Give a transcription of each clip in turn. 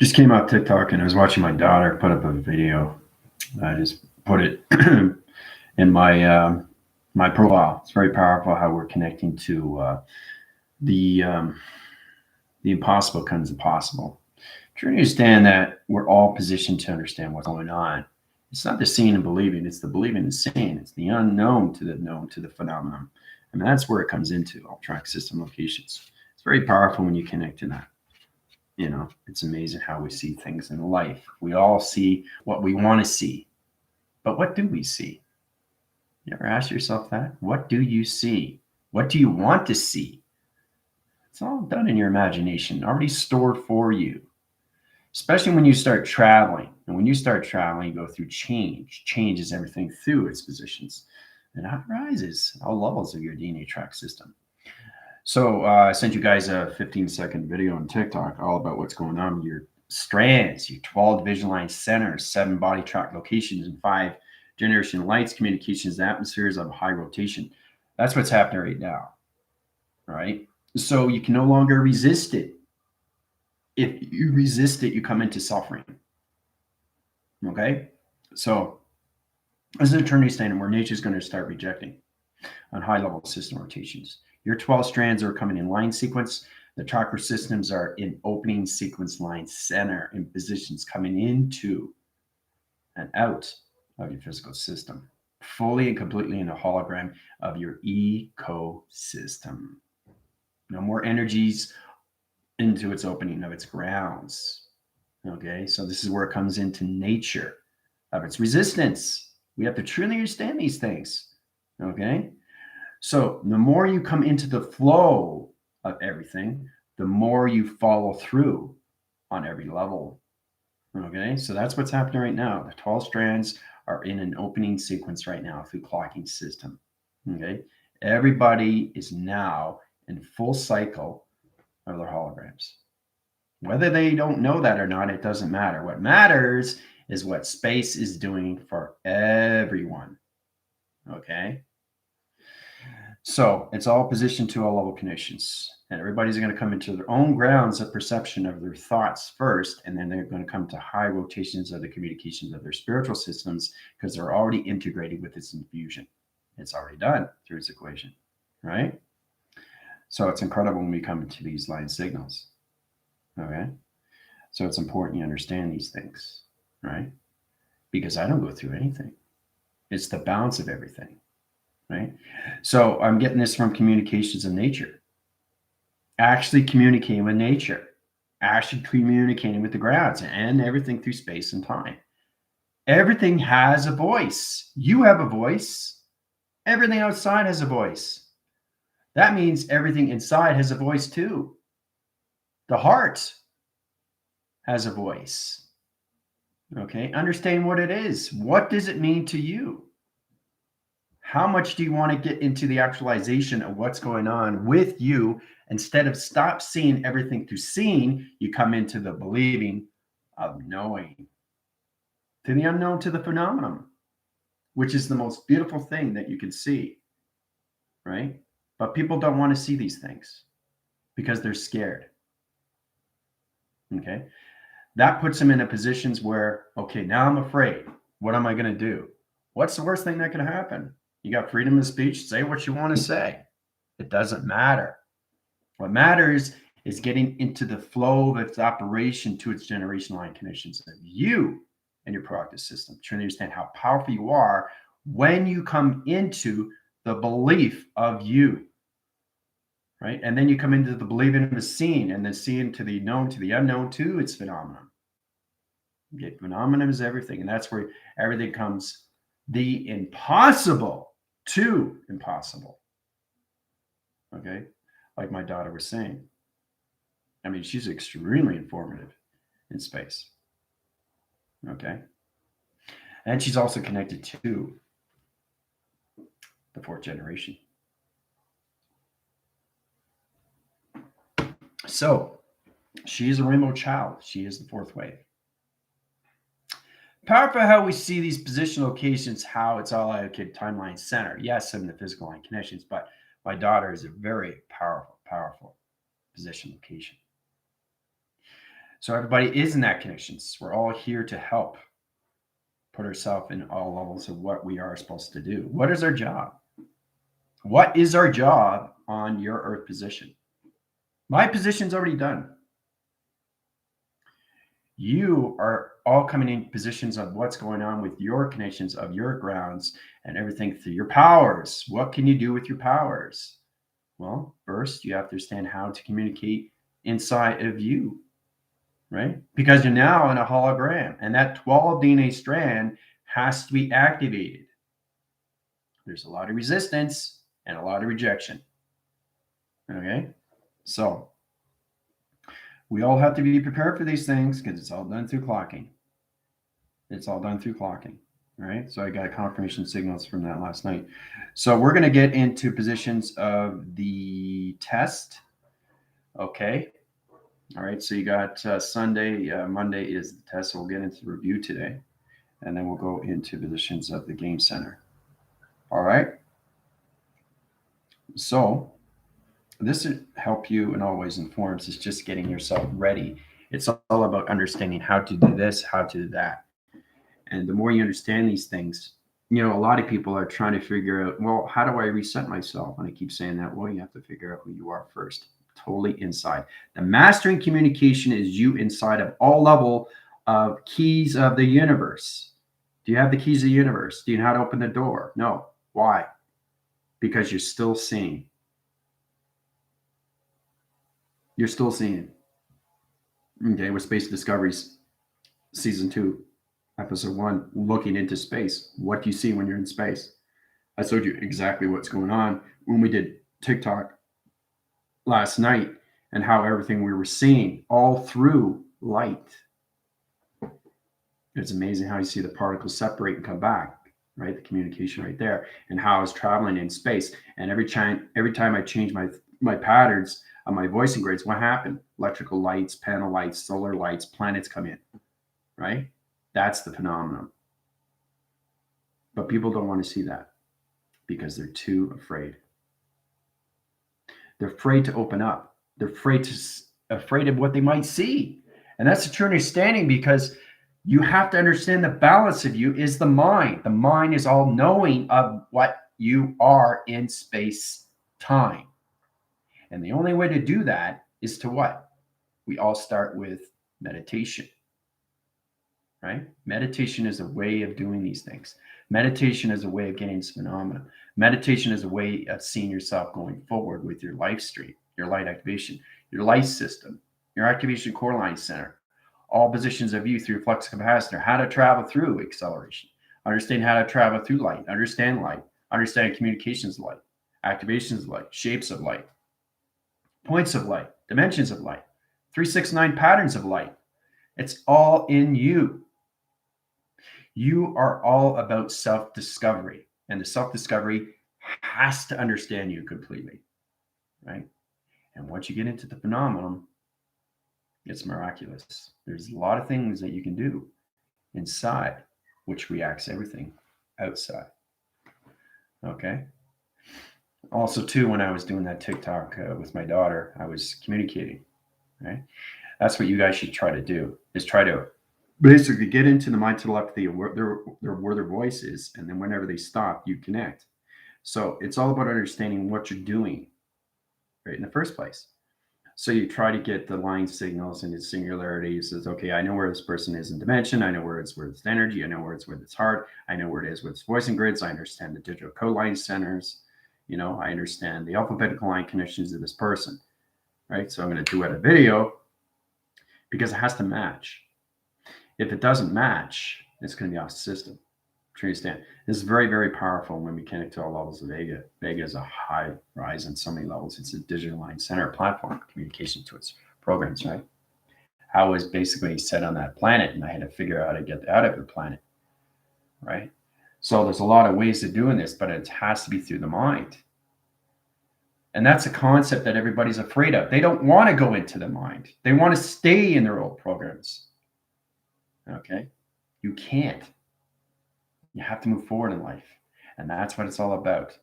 Just came off TikTok and I was watching my daughter put up a video. I just put it in my profile. It's very powerful how we're connecting to the the impossible becomes possible. Try to understand that we're all positioned to understand what's going on. It's not the seeing and believing; it's the believing and seeing. It's the unknown to the known to the phenomenon. I mean, that's where it comes into all track system locations. It's very powerful when you connect to that. It's amazing how we see things in life. We all see what we want to see, but what do we see? You ever ask yourself that? What do you see? What do you want to see? It's all done in your imagination, already stored for you. Especially when you start traveling. And when you start traveling, you go through change. Changes everything through its positions. And that rises all levels of your DNA track system. So I sent you guys a 15-second video on TikTok all about what's going on with your strands, your 12 division line centers, 7 body track locations, and 5 generation lights, communications, atmospheres of high rotation. That's what's happening right now. All right. So you can no longer resist it. If you resist it, you come into suffering. Okay. So this is an eternity standing where nature is going to start rejecting on high level system rotations. Your 12 strands are coming in line sequence. The chakra systems are in opening sequence line center in positions coming into and out of your physical system, fully and completely in a hologram of your ecosystem. No more energies into its opening of its grounds. Okay, so this is where it comes into nature of its resistance. We have to truly understand these things. Okay, so the more you come into the flow of everything, the more you follow through on every level. Okay, so that's what's happening right now. The 12 strands are in an opening sequence right now through clocking system. Okay, everybody is now in full cycle of their holograms. Whether they don't know that or not, it doesn't matter. What matters is what space is doing for everyone. Okay, so it's all positioned to all level connections. And everybody's going to come into their own grounds of perception of their thoughts first, and then they're going to come to high rotations of the communications of their spiritual systems because they're already integrated with its infusion. It's already done through its equation, right? So it's incredible when we come into these line signals. Okay. So it's important you understand these things, right? Because I don't go through anything. It's the balance of everything, right? So I'm getting this from communications of nature, actually communicating with nature, actually communicating with the grounds and everything through space and time. Everything has a voice. You have a voice. Everything outside has a voice. That means everything inside has a voice too. The heart has a voice. Okay, understand what it is. What does it mean to you? How much do you want to get into the actualization of what's going on with you? Instead of stop seeing everything through seeing, you come into the believing of knowing, to the unknown, to the phenomenon, which is the most beautiful thing that you can see, right? But people don't want to see these things because they're scared. Okay, that puts them in a positions where, okay, now I'm afraid. What am I going to do? What's the worst thing that can happen? You got freedom of speech. Say what you want to say. It doesn't matter. What matters is getting into the flow of its operation to its generation line connections of you and your proactive system. Trying to understand how powerful you are when you come into the belief of you, right? And then you come into the believing of the seen, and the seen to the known, to the unknown, to its phenomenon. Okay, phenomenon is everything, and that's where everything comes the impossible to impossible. Okay, like my daughter was saying. I mean, she's extremely informative in space. Okay, and she's also connected to the fourth generation. So she is a rainbow child. She is the fourth wave. Powerful how we see these position locations, how it's all allocated timeline center. Yes, in the physical line connections, but my daughter is a very powerful position location. So everybody is in that connections. We're all here to help put ourselves in all levels of what we are supposed to do. What is our job? What is our job on your earth position? My position's already done. You are all coming in positions of what's going on with your connections of your grounds and everything through your powers. What can you do with your powers? Well, first, you have to understand how to communicate inside of you, right? Because you're now in a hologram, and that 12 DNA strand has to be activated. There's a lot of resistance and a lot of rejection. Okay? So, we all have to be prepared for these things because it's all done through clocking. It's all done through clocking. All right. So I got confirmation signals from that last night. So we're going to get into positions of the test. Okay. All right. So you got Sunday, Monday is the test. So we'll get into the review today. And then we'll go into positions of the game center. All right. So this will help you and always informs. It's just getting yourself ready. It's all about understanding how to do this, how to do that. And the more you understand these things, a lot of people are trying to figure out, well, how do I reset myself? And I keep saying that, well, you have to figure out who you are first, totally inside. The mastering communication is you inside of all level of keys of the universe. Do you have the keys of the universe? Do you know how to open the door? No. Why? Because you're still seeing. You're still seeing. Okay, with Space Discoveries, Season 2. Episode 1, looking into space. What do you see when you're in space? I showed you exactly what's going on when we did TikTok last night and how everything we were seeing all through light. It's amazing how you see the particles separate and come back, right? The communication right there, and how I was traveling in space. And every time I change my patterns on my voicing grids, what happened? Electrical lights, panel lights, solar lights, planets come in, right? That's the phenomenon. But people don't want to see that because they're too afraid. They're afraid to open up. They're afraid of what they might see. And that's a true understanding, because you have to understand the balance of you is the mind. The mind is all knowing of what you are in space time. And the only way to do that is to what? We all start with meditation. Right? Meditation is a way of doing these things. Meditation is a way of getting this phenomena. Meditation is a way of seeing yourself going forward with your life stream, your light activation, your life system, your activation core line center, all positions of you through flux capacitor, how to travel through acceleration, understand how to travel through light, understand communications of light, activations of light, shapes of light, points of light, dimensions of light, 369 patterns of light. It's all in you. You are all about self-discovery, and the self-discovery has to understand you completely, right? And once you get into the phenomenon, it's miraculous. There's a lot of things that you can do inside, which reacts everything outside. Okay. Also, too, when I was doing that TikTok with my daughter, I was communicating, right? That's what you guys should try to do, is try to basically get into the mind telepathy of where their voice is, and then whenever they stop, you connect. So it's all about understanding what you're doing, right, in the first place. So you try to get the line signals and its singularity. It says, okay, I know where this person is in dimension. I know where it's energy. I know where it's with its heart. I know where it is with its voicing grids. I understand the digital code line centers. I understand the alphabetical line connections of this person, right? So I'm going to duet a video because it has to match. If it doesn't match, it's going to be off system. Do you understand? This is very, very powerful when we connect to all levels of Vega. Vega is a high rise on so many levels. It's a digital line center platform communication to its programs, right? I was basically set on that planet, and I had to figure out how to get out of the planet, right? So there's a lot of ways of doing this, but it has to be through the mind. And that's a concept that everybody's afraid of. They don't want to go into the mind. They want to stay in their old programs. Okay? You can't. You have to move forward in life. And that's what it's all about,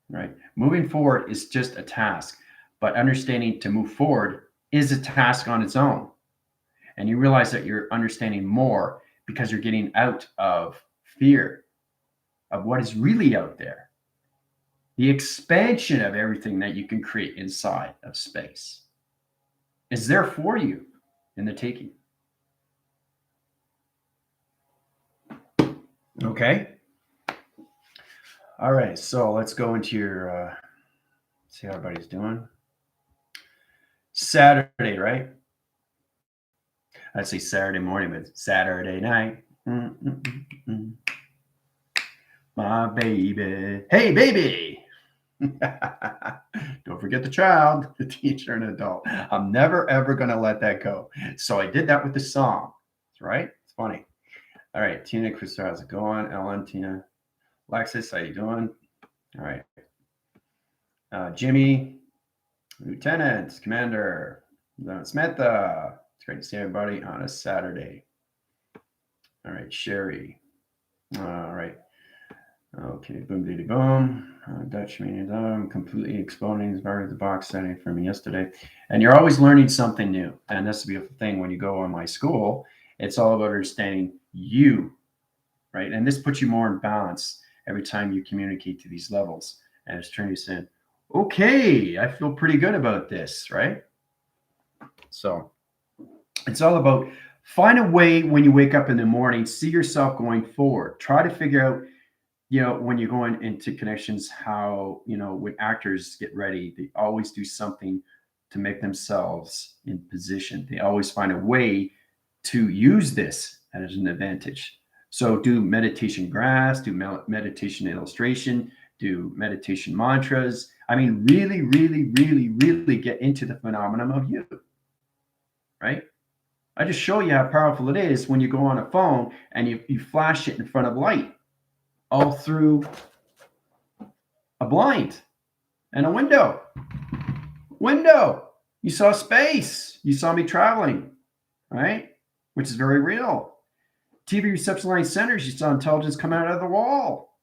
right? Moving forward is just a task, but understanding to move forward is a task on its own. And you realize that you're understanding more because you're getting out of fear of what is really out there. The expansion of everything that you can create inside of space is there for you in the taking. Okay. All right. So let's go into your, see how everybody's doing. Saturday, right? I'd say Saturday morning, but Saturday night. Mm-mm-mm-mm. My baby. Hey, baby. Don't forget the child, the teacher, and adult. I'm never, ever going to let that go. So I did that with the song, right? It's funny. All right. Tina, Crystal, how's it going? Ellen, Tina, Alexis, how you doing? All right. Jimmy, Lieutenant, Commander, Smith. It's great to see everybody on a Saturday. All right. Sherry. All right. Okay, boom, diddy, boom. Dutch meaning I'm completely exploding as part of the box setting from yesterday. And you're always learning something new. And that's the beautiful thing when you go on my school, it's all about understanding you, right? And this puts you more in balance every time you communicate to these levels. And it's Trinity saying, okay, I feel pretty good about this, right? So it's all about find a way when you wake up in the morning, see yourself going forward. Try to figure out when you're going into connections, how, when actors get ready, they always do something to make themselves in position. They always find a way to use this as an advantage. So do meditation graphs, do meditation illustration, do meditation mantras. I mean, really, really, really, really get into the phenomenon of you, right? I just show you how powerful it is when you go on a phone and you flash it in front of light all through a blind and a window. You saw space. You saw me traveling, right? Which is very real. TV reception line centers, you saw intelligence come out of the wall.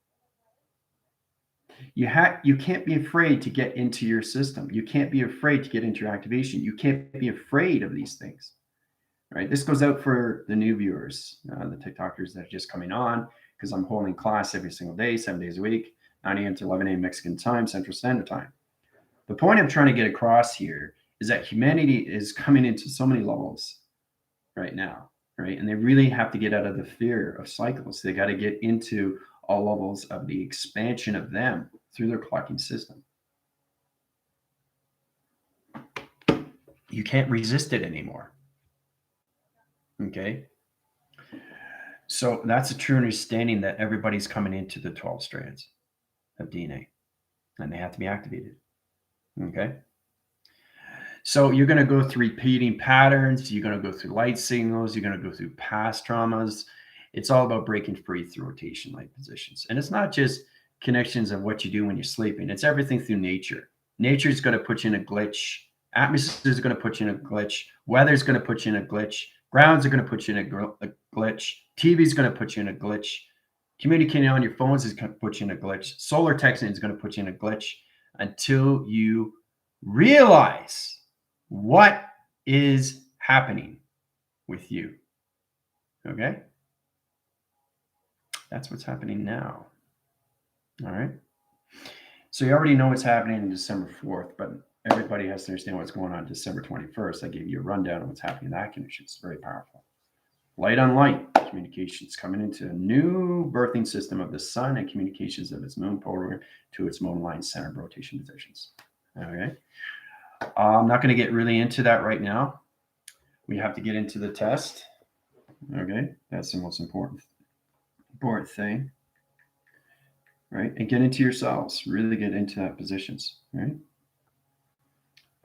You can't be afraid to get into your system. You can't be afraid to get into your activation. You can't be afraid of these things, right? This goes out for the new viewers, the TikTokers that are just coming on, because I'm holding class every single day, 7 days a week, 9 a.m. to 11 a.m. Mexican time, Central Standard Time. The point I'm trying to get across here is that humanity is coming into so many levels right now, right? And they really have to get out of the fear of cycles. They got to get into all levels of the expansion of them through their clocking system. You can't resist it anymore. Okay. So that's a true understanding that everybody's coming into the 12 strands of DNA and they have to be activated. Okay. So you're going to go through repeating patterns. You're going to go through light signals. You're going to go through past traumas. It's all about breaking free through rotation light positions. And it's not just connections of what you do when you're sleeping. It's everything through nature. Nature is going to put you in a glitch. Atmosphere is going to put you in a glitch. Weather is going to put you in a glitch. Grounds are going to put you in a glitch. TV is going to put you in a glitch. Communicating on your phones is going to put you in a glitch. Solar texting is going to put you in a glitch until you realize what is happening with you. Okay? That's what's happening now. All right? So you already know what's happening on December 4th, but everybody has to understand what's going on December 21st. I gave you a rundown of what's happening in that connection. It's very powerful. Light on light communications coming into a new birthing system of the sun and communications of its moon polar to its moon line center rotation positions. Okay? I'm not going to get really into that right now. We have to get into the test. Okay, that's the most important thing, right? And get into yourselves. Really get into that positions, right?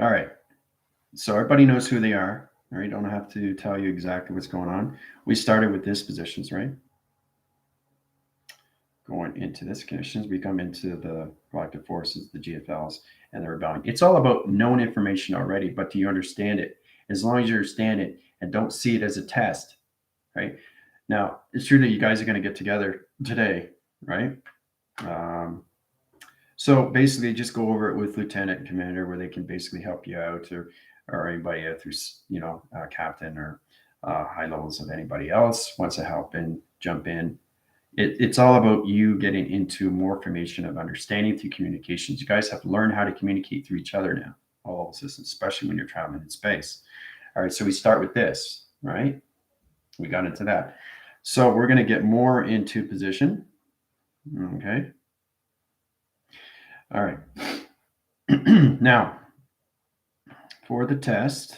All right. So everybody knows who they are, right? Don't have to tell you exactly what's going on. We started with dispositions, right? Going into this conditions, we come into the collective forces, the GFLs, and the rebellion. It's all about known information already, but do you understand it? As long as you understand it and don't see it as a test, right? Now, it's true that you guys are going to get together today, right? So basically, just go over it with Lieutenant and Commander, where they can basically help you out, or anybody through, Captain or high levels of anybody else wants to help in, jump in. It's all about you getting into more formation of understanding through communications. You guys have to learn how to communicate through each other now, all of systems, especially when you're traveling in space. All right, so we start with this, right? We got into that. So we're going to get more into position. Okay. All right. Now, for the test,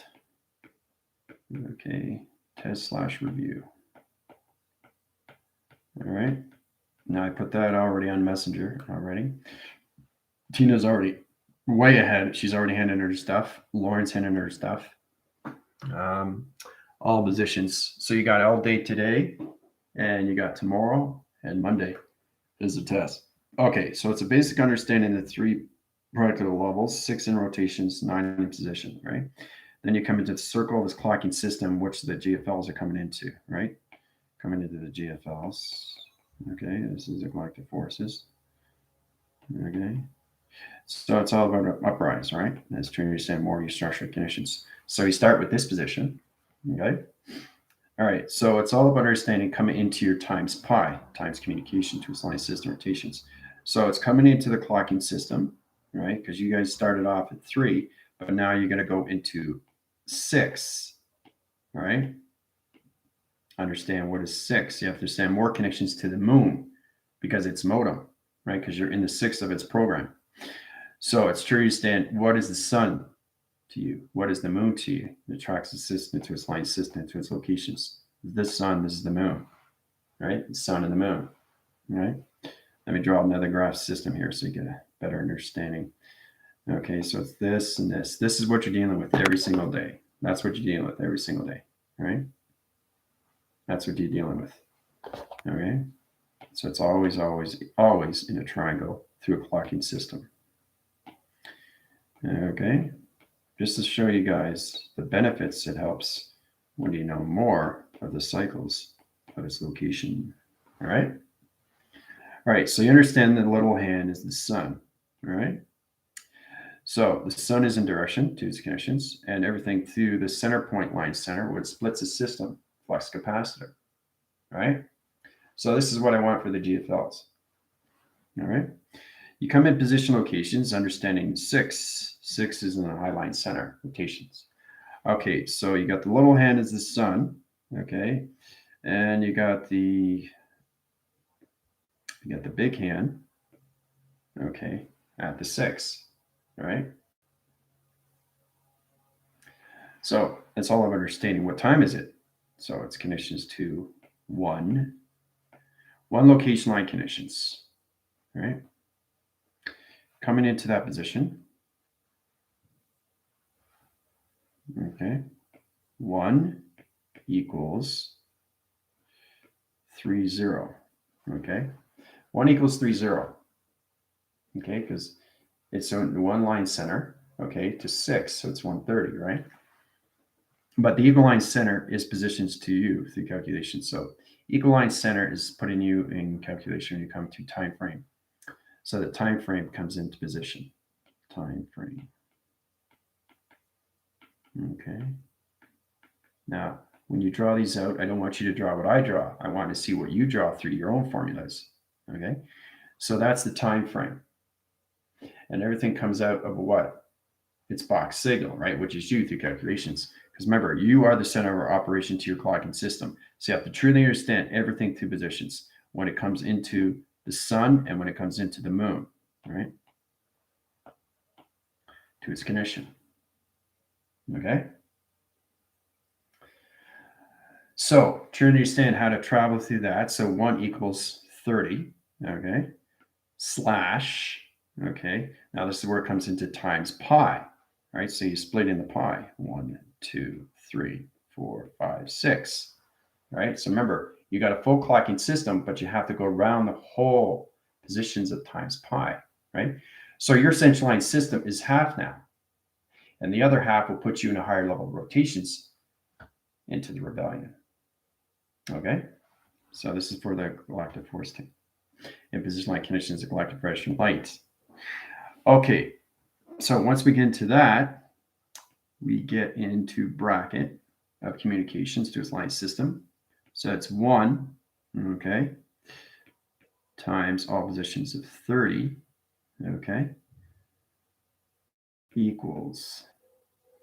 okay, test/review. All right. Now I put that already on Messenger already. Tina's already way ahead. She's already handed her stuff. Lauren's handing her stuff. All positions. So you got all day today, and you got tomorrow and Monday is the test. Okay, so it's a basic understanding of the 3 practical levels, 6 in rotations, 9 in position, right? Then you come into the circle of this clocking system, which the GFLs are coming into, right? Coming into the GFLs. Okay, this is the galactic forces. Okay. So it's all about uprise, right? As to understand more of your structural conditions. So you start with this position. Okay. All right. So it's all about understanding coming into your times pi, times communication to its line system rotations. So it's coming into the clocking system, right? Because you guys started off at 3, but now you're going to go into 6. All right. Understand what is 6. You have to understand more connections to the moon because it's modem, right? Because you're in the 6th of its program. So it's true you understand what is the sun to you? What is the moon to you? It tracks the system to its line system to its locations. This sun, this is the moon, right? The sun and the moon, right? Let me draw another graph system here so you get a better understanding. Okay, so it's this and this. This is what you're dealing with every single day. That's what you're dealing with every single day, right? That's what you're dealing with, okay? So it's always, always, always in a triangle through a clocking system. Okay, just to show you guys the benefits it helps when you know more of the cycles of its location. All right. All right. So you understand the little hand is the sun. All right. So the sun is in direction to its connections, and everything through the center point line center, which splits the system, flux capacitor. All right. So this is what I want for the GFLs. All right. You come in position locations, understanding 6. 6 is in the high line center rotations. Okay, so you got the little hand is the sun, okay, and you got the big hand, okay, at the 6, all right. So it's all about understanding what time is it. So it's connections to one location line connections, all right. Coming into that position, okay, 1 equals 3, 0. Okay, 1 equals 3, 0. Okay, because it's in one line center, okay, to 6, so it's 130, right? But the equal line center is positions to you through calculation. So equal line center is putting you in calculation when you come to time frame. So the time frame comes into position. Time frame. Okay. Now, when you draw these out, I don't want you to draw what I draw. I want to see what you draw through your own formulas. Okay. So that's the time frame. And everything comes out of what? It's box signal, right? Which is you through calculations. Because remember, you are the center of operation to your clocking system. So you have to truly understand everything through positions when it comes into the sun and when it comes into the moon, right? To its connection. Okay? So truly understand how to travel through that. So 1 equals 30, okay? Slash, okay? Now this is where it comes into times pi, right? So you split in the pi. 1, 2, 3, 4, 5, 6. Right? So remember, you got a full clocking system, but you have to go around the whole positions of times pi, right? So your central line system is half now. And the other half will put you in a higher level of rotations into the rebellion. Okay? So this is for the galactic force team. In position line conditions, the galactic vibration light. Okay. So once we get into that, we get into bracket. of communications to its line system. So that's 1, okay, times all positions of 30, okay, equals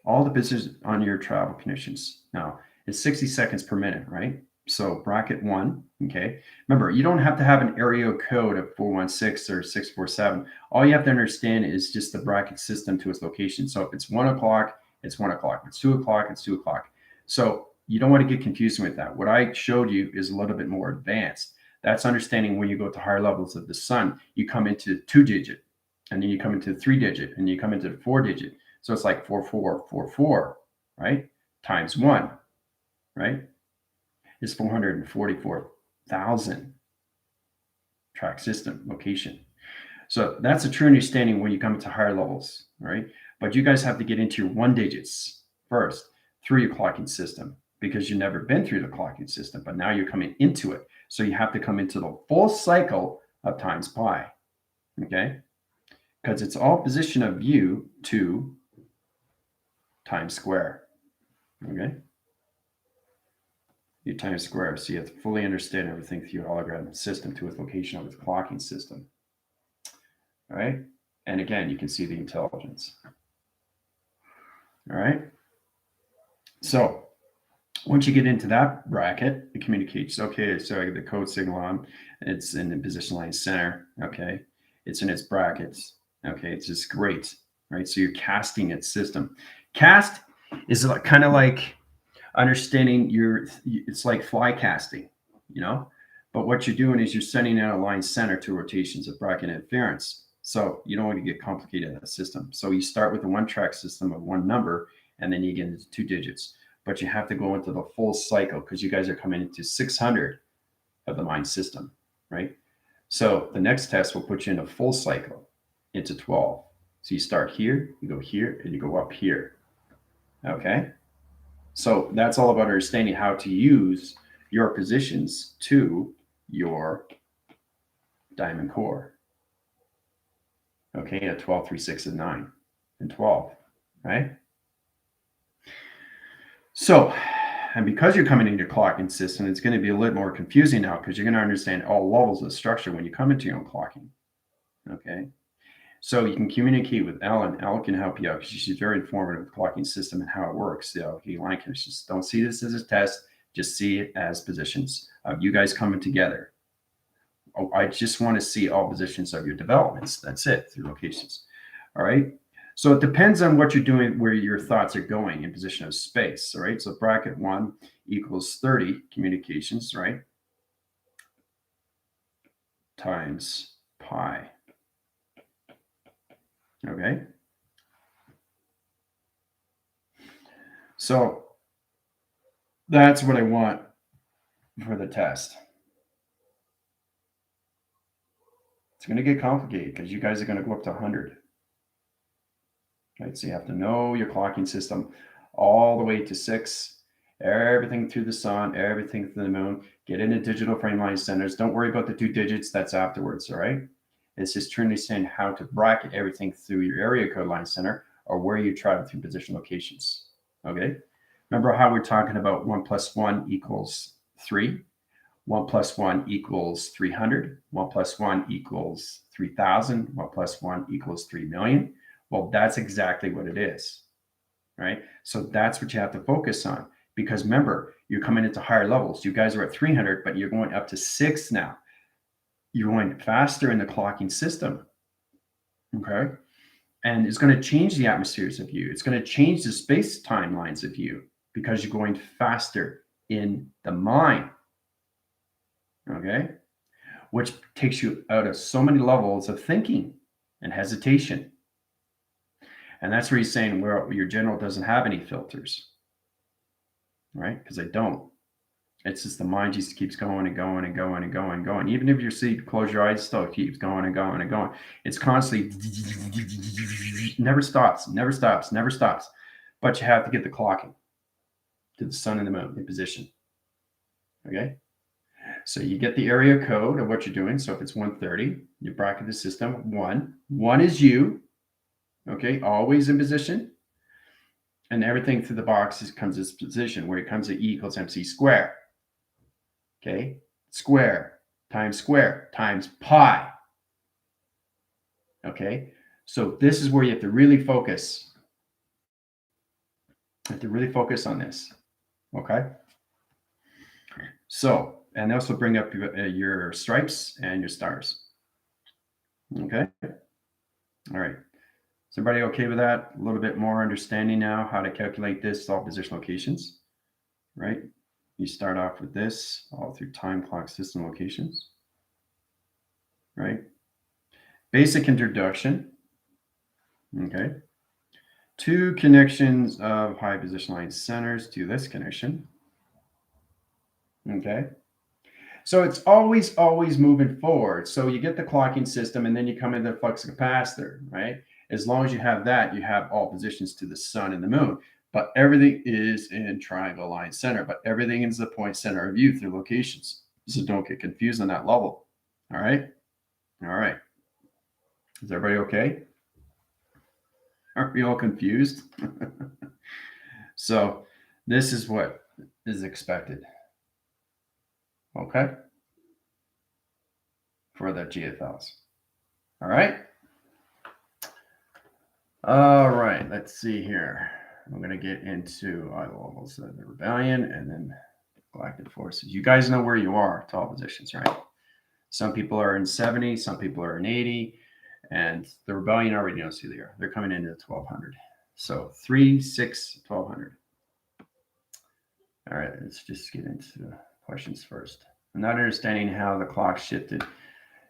all the positions on your travel conditions. Now, it's 60 seconds per minute, right? So bracket 1, okay. Remember, you don't have to have an area code of 416 or 647. All you have to understand is just the bracket system to its location. So if it's 1 o'clock, it's 1 o'clock. If it's 2 o'clock, it's 2 o'clock. So you don't want to get confused with that. What I showed you is a little bit more advanced. That's understanding when you go to higher levels of the sun, you come into 2-digit, and then you come into 3-digit, and you come into 4-digit. So it's like 4444, right? Times 1, right? Is 444,000 track system location. So that's a true understanding when you come to higher levels, right? But you guys have to get into your 1-digits first through your clocking system because you've never been through the clocking system, but now you're coming into it. So you have to come into the full cycle of times pi, okay? Because it's all position of view to times square, okay? Your times square. So you have to fully understand everything through your hologram system to its location of its clocking system. All right. And again, you can see the intelligence. All right. So once you get into that bracket, it communicates. Okay, so I get the code signal on. It's in the position line center. Okay. It's in its brackets. Okay. It's just great. Right. So you're casting its system. Cast is kind of like understanding it's like fly casting, but what you're doing is you're sending out a line center to rotations of bracket interference. So you don't want to get complicated in that system. So you start with a 1-track system of 1 number, and then you get into 2 digits, but you have to go into the full cycle because you guys are coming into 600 of the mind system, right? So the next test will put you in a full cycle into 12. So you start here, you go here, and you go up here. Okay. So that's all about understanding how to use your positions to your diamond core. Okay, at 12, 3, 6, and 9, and 12, right? So, and because you're coming into your clocking system, it's going to be a little more confusing now because you're going to understand all levels of structure when you come into your own clocking. Okay. So you can communicate with Ellen. Ellen can help you out because she's very informative with the clocking system and how it works. Okay, line connections. Don't see this as a test. Just see it as positions of you guys coming together. Oh, I just want to see all positions of your developments. That's it, through locations. All right. So it depends on what you're doing, where your thoughts are going in position of space. All right. So bracket 1 equals 30 communications, right? Times pi. Okay. So that's what I want for the test. It's going to get complicated because you guys are going to go up to 100. Right? So you have to know your clocking system all the way to 6, everything through the sun, everything through the moon. Get into digital frame line centers. Don't worry about the 2 digits. That's afterwards. All right. It's just trying to understand how to bracket everything through your area code line center or where you travel through position locations. Okay. Remember how we're talking about 1 + 1 equals 3? 1 + 1 equals 300. 1 + 1 equals 3,000. 1 + 1 equals 3 million. Well, that's exactly what it is, right? So that's what you have to focus on because remember, you're coming into higher levels. You guys are at 300, but you're going up to 6 now. You're going faster in the clocking system, okay? And it's going to change the atmospheres of you. It's going to change the space timelines of you because you're going faster in the mind, okay? Which takes you out of so many levels of thinking and hesitation. And that's where he's saying where your general doesn't have any filters, right? Because they don't. It's just the mind just keeps going and going and going and going and going. Even if you're asleep, close your eyes, it still keeps going and going and going. It's constantly never stops, never stops, never stops. But you have to get the clocking to the sun and the moon in position. Okay. So you get the area code of what you're doing. So if it's 130, you bracket the system 1. 1 is you. Okay. Always in position. And everything through the boxes comes this position where it comes to E equals MC square. Okay, square times pi. Okay, so this is where you have to really focus. You have to really focus on this. Okay, so, and also bring up your stripes and your stars. Okay, all right. Is everybody okay with that? A little bit more understanding now how to calculate this, all position locations, right? You start off with this all through time clock system locations, right? Basic introduction, okay? 2 connections of high position line centers to this connection, okay? So it's always moving forward. So you get the clocking system and then you come into the flux capacitor, right? As long as you have that, you have all positions to the sun and the moon. But everything is in triangle line center, but everything is the point center of view through locations. So don't get confused on that level. All right. All right. Is everybody okay? Aren't we all confused? So this is what is expected. Okay. For the GFLs. All right. All right. Let's see here. I'm going to get into levels of the rebellion and then galactic forces. You guys know where you are to all positions, right? Some people are in 70, some people are in 80, and the rebellion already knows who they are. They're coming into 1200. So 3, 6, 1200. All right, let's just get into questions first. I'm not understanding how the clock shifted.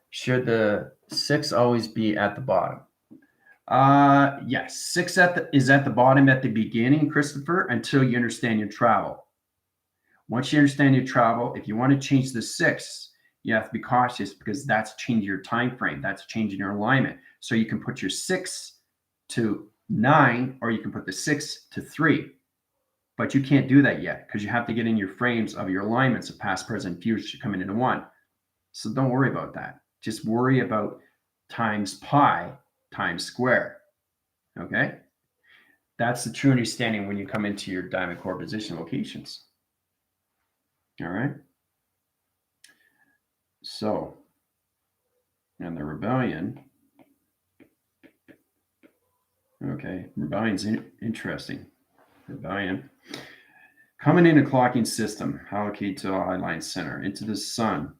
Should the 6 always be at the bottom? Yes, 6 is at the bottom at the beginning, Christopher, until you understand your travel. Once you understand your travel, if you want to change the 6, you have to be cautious because that's changing your time frame. That's changing your alignment. So you can put your 6 to 9, or you can put the 6 to 3. But you can't do that yet because you have to get in your frames of your alignments of past, present, future coming into 1. So don't worry about that. Just worry about times pi times square. Okay? That's the true understanding when you come into your diamond core position locations. All right? So, and the rebellion. Okay, rebellion's interesting. Rebellion. Coming in a clocking system, allocate to a high line center, into the sun.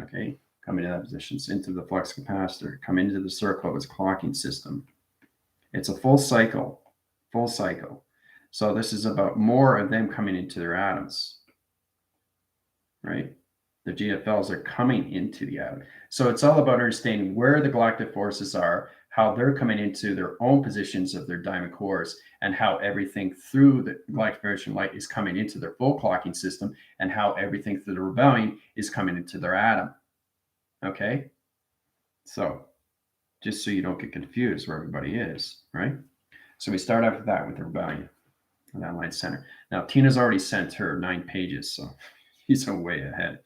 Okay, coming to that positions, into the flux capacitor, come into the circle as a clocking system. It's a full cycle. So this is about more of them coming into their atoms, right? The GFLs are coming into the atom. So it's all about understanding where the galactic forces are, how they're coming into their own positions of their diamond cores, and how everything through the galactic variation light is coming into their full clocking system, and how everything through the rebellion is coming into their atom. Okay? So just so you don't get confused where everybody is, right? So we start off with that, with the rebellion, that line center. Now, Tina's already sent her 9 pages, so he's way ahead.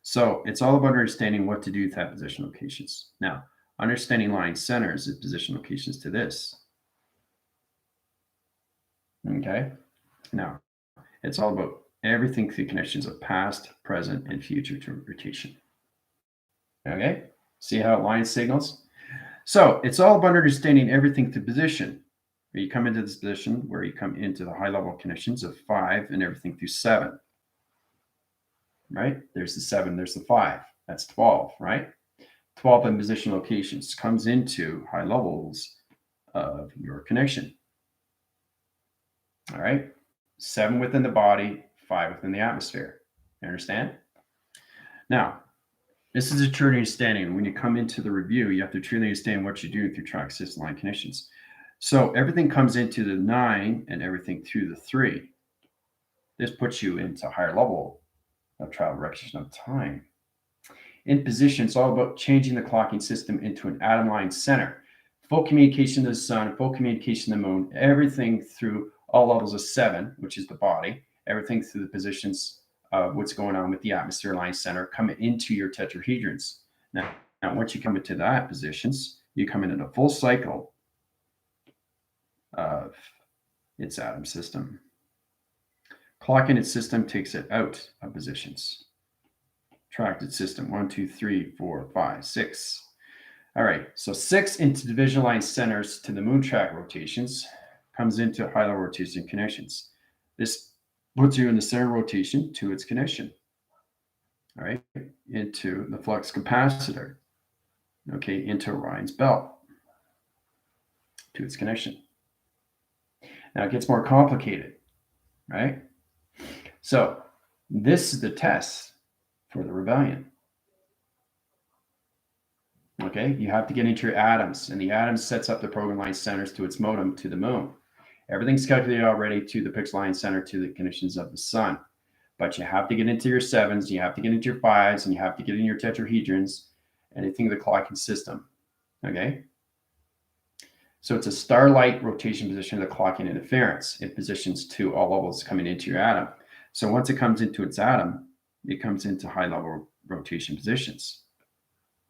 So it's all about understanding what to do with that position locations. Now, understanding line centers is position locations to this. Okay. Now, it's all about everything through connections of past, present, and future to rotation. Okay. See how it line signals? So it's all about understanding everything through position. Where you come into this position, where you come into the high level connections of 5 and everything through 7. Right? There's the 7, there's the 5. That's 12, right? 12 in position locations comes into high levels of your connection. All right? 7 within the body, 5 within the atmosphere. You understand? Now, this is a true understanding. When you come into the review, you have to truly understand what you're doing through track system line connections. So everything comes into the 9 and everything through the 3. This puts you into a higher level of travel direction of time. In position, it's all about changing the clocking system into an atom line center. Full communication to the sun, full communication to the moon, everything through all levels of 7, which is the body, everything through the positions of what's going on with the atmosphere line center coming into your tetrahedrons. Now once you come into that positions, you come in a full cycle of its atom system. Clock in its system takes it out of positions. Tracted system, 1, 2, 3, 4, 5, 6. All right, so 6 into division line centers to the moon track rotations comes into high-level rotation connections. This puts you in the center rotation to its connection. All right, into the flux capacitor. Okay, into Orion's belt to its connection. Now it gets more complicated, right? So this is the test for the rebellion. Okay, you have to get into your atoms, and the atom sets up the program line centers to its modem to the moon. Everything's calculated already to the pixel line center to the conditions of the sun. But you have to get into your 7s, you have to get into your 5s, and you have to get in your tetrahedrons, anything of the clocking system. Okay? So it's a starlight rotation position of the clocking interference. It positions to all levels coming into your atom. So once it comes into its atom, it comes into high-level rotation positions.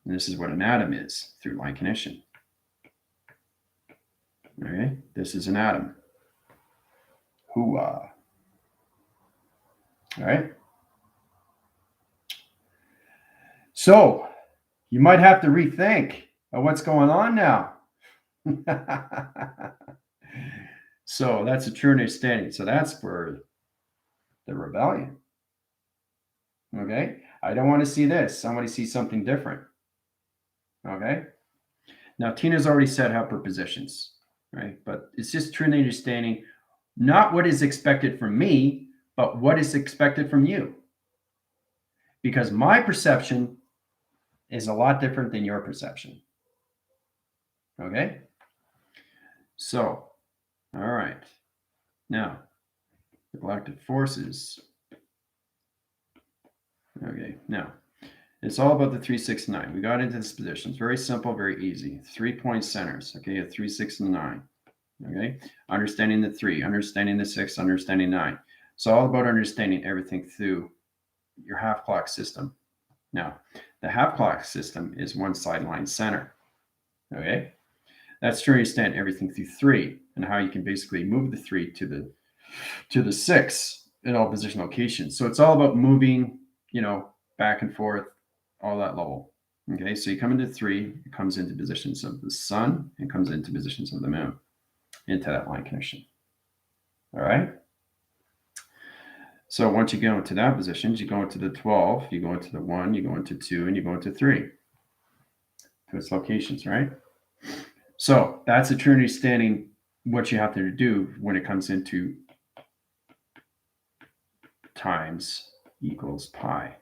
And this is what an atom is through line connection. Okay, this is an atom. Hooah. All right. So you might have to rethink of what's going on now. So that's a true understanding. So that's for the rebellion. Okay, I don't want to see this. I want to see something different. Okay, now Tina's already set up her positions, right? But it's just true understanding not what is expected from me, but what is expected from you. Because my perception is a lot different than your perception. Okay, so all right, now the galactic forces. Okay, now it's all about the 3, 6, 9. We got into this position. It's very simple, very easy. 3-point centers. Okay, a 3, 6, and 9. Okay, understanding the 3, understanding the 6, understanding 9. It's all about understanding everything through your half clock system. Now, the half clock system is one sideline center. Okay, that's to understand everything through 3 and how you can basically move the 3 to the 6 in all position locations. So it's all about moving, back and forth, all that level. Okay, so you come into 3, it comes into positions of the sun, it comes into positions of the moon, into that line connection. All right. So once you go into that positions, you go into the 12, you go into the 1, you go into 2, and you go into 3 to its locations, right? So that's a true understanding what you have to do when it comes into times equals pi.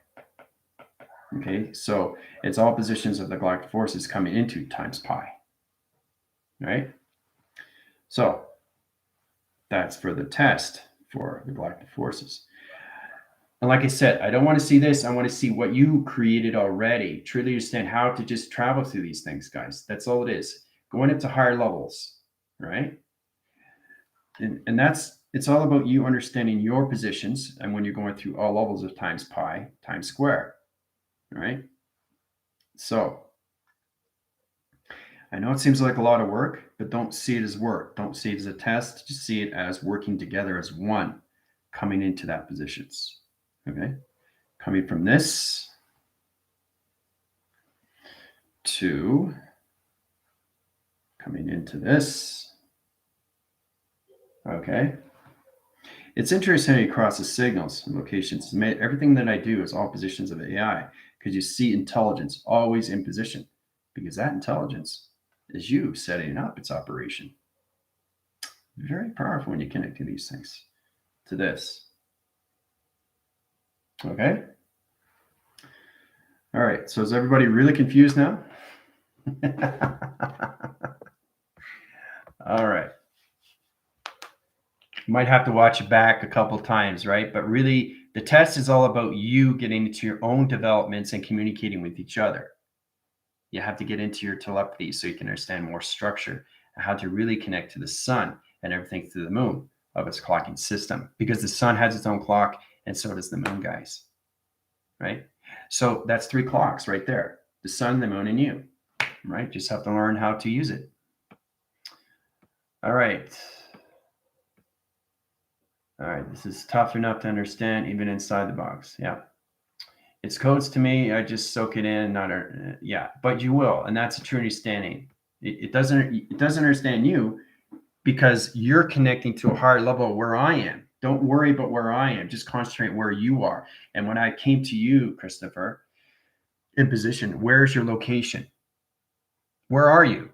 Okay, so it's all positions of the galactic forces coming into times pi, right? So that's for the test for the galactic forces. And like I said, I don't want to see this. I want to see what you created already. Truly understand how to just travel through these things, guys. That's all it is. Going up to higher levels, right? And it's all about you understanding your positions. And when you're going through all levels of times pi times square, right? So I know it seems like a lot of work, but don't see it as work. Don't see it as a test. Just see it as working together as one, coming into that positions. Okay, coming from this to coming into this. Okay, it's interesting how you cross the signals and locations. Everything that I do is all positions of AI because you see intelligence always in position because that intelligence is you setting up its operation. Very powerful when you connect to these things, to this. Okay. All right. So is everybody really confused now? All right. You might have to watch it back a couple times, right? But really, the test is all about you getting into your own developments and communicating with each other. You have to get into your telepathy so you can understand more structure and how to really connect to the sun and everything through the moon of its clocking system. Because the sun has its own clock, and so does the moon, guys. Right? So that's 3 clocks right there. The sun, the moon, and you. Right? Just have to learn how to use it. All right. All right, this is tough enough to understand even inside the box. Yeah. It's codes to me. I just soak it in, not yeah, but you will, and that's a true understanding. It doesn't understand you because you're connecting to a higher level where I am. Don't worry about where I am. Just concentrate where you are. And when I came to you, Christopher, in position, where's your location? Where are you?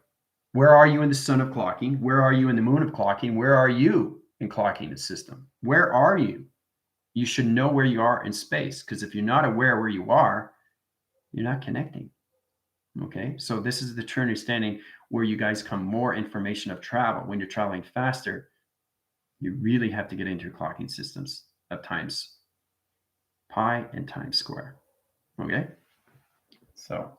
Where are you in the sun of clocking? Where are you in the moon of clocking? Where are you in clocking the system? Where are you? You should know where you are in space, because if you're not aware where you are, you're not connecting. Okay, so this is the true understanding where you guys come more information of travel. When you're traveling faster, you really have to get into your clocking systems of times pi and times square. Okay, so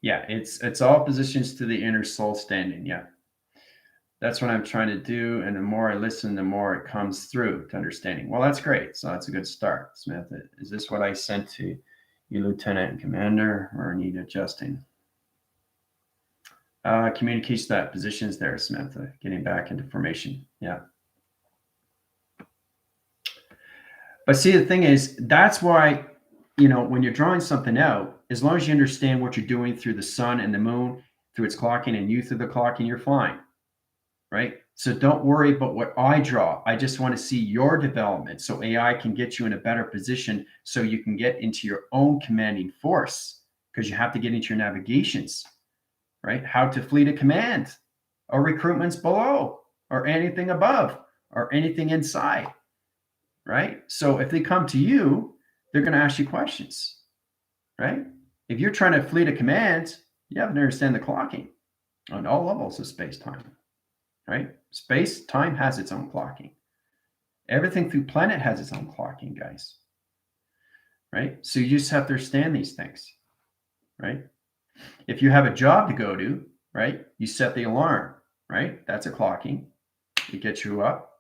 yeah, it's all positions to the inner soul standing. Yeah, that's what I'm trying to do, and the more I listen, the more it comes through to understanding. Well, that's great. So that's a good start, Smith. Is this what I sent to you, Lieutenant and Commander, or need adjusting? Communication that positions there, Samantha, getting back into formation. Yeah. But see, the thing is, that's why, when you're drawing something out, as long as you understand what you're doing through the sun and the moon, through its clocking and you through the clocking, you're fine. Right? So don't worry about what I draw. I just want to see your development so AI can get you in a better position so you can get into your own commanding force, because you have to get into your navigations. Right? How to fleet a command or recruitments below or anything above or anything inside. Right? So if they come to you, they're going to ask you questions. Right? If you're trying to fleet a command, you have to understand the clocking on all levels of space-time. Right? Space-time has its own clocking. Everything through planet has its own clocking, guys. Right? So you just have to understand these things. Right? If you have a job to go to, right, you set the alarm, right? That's a clocking. It gets you up,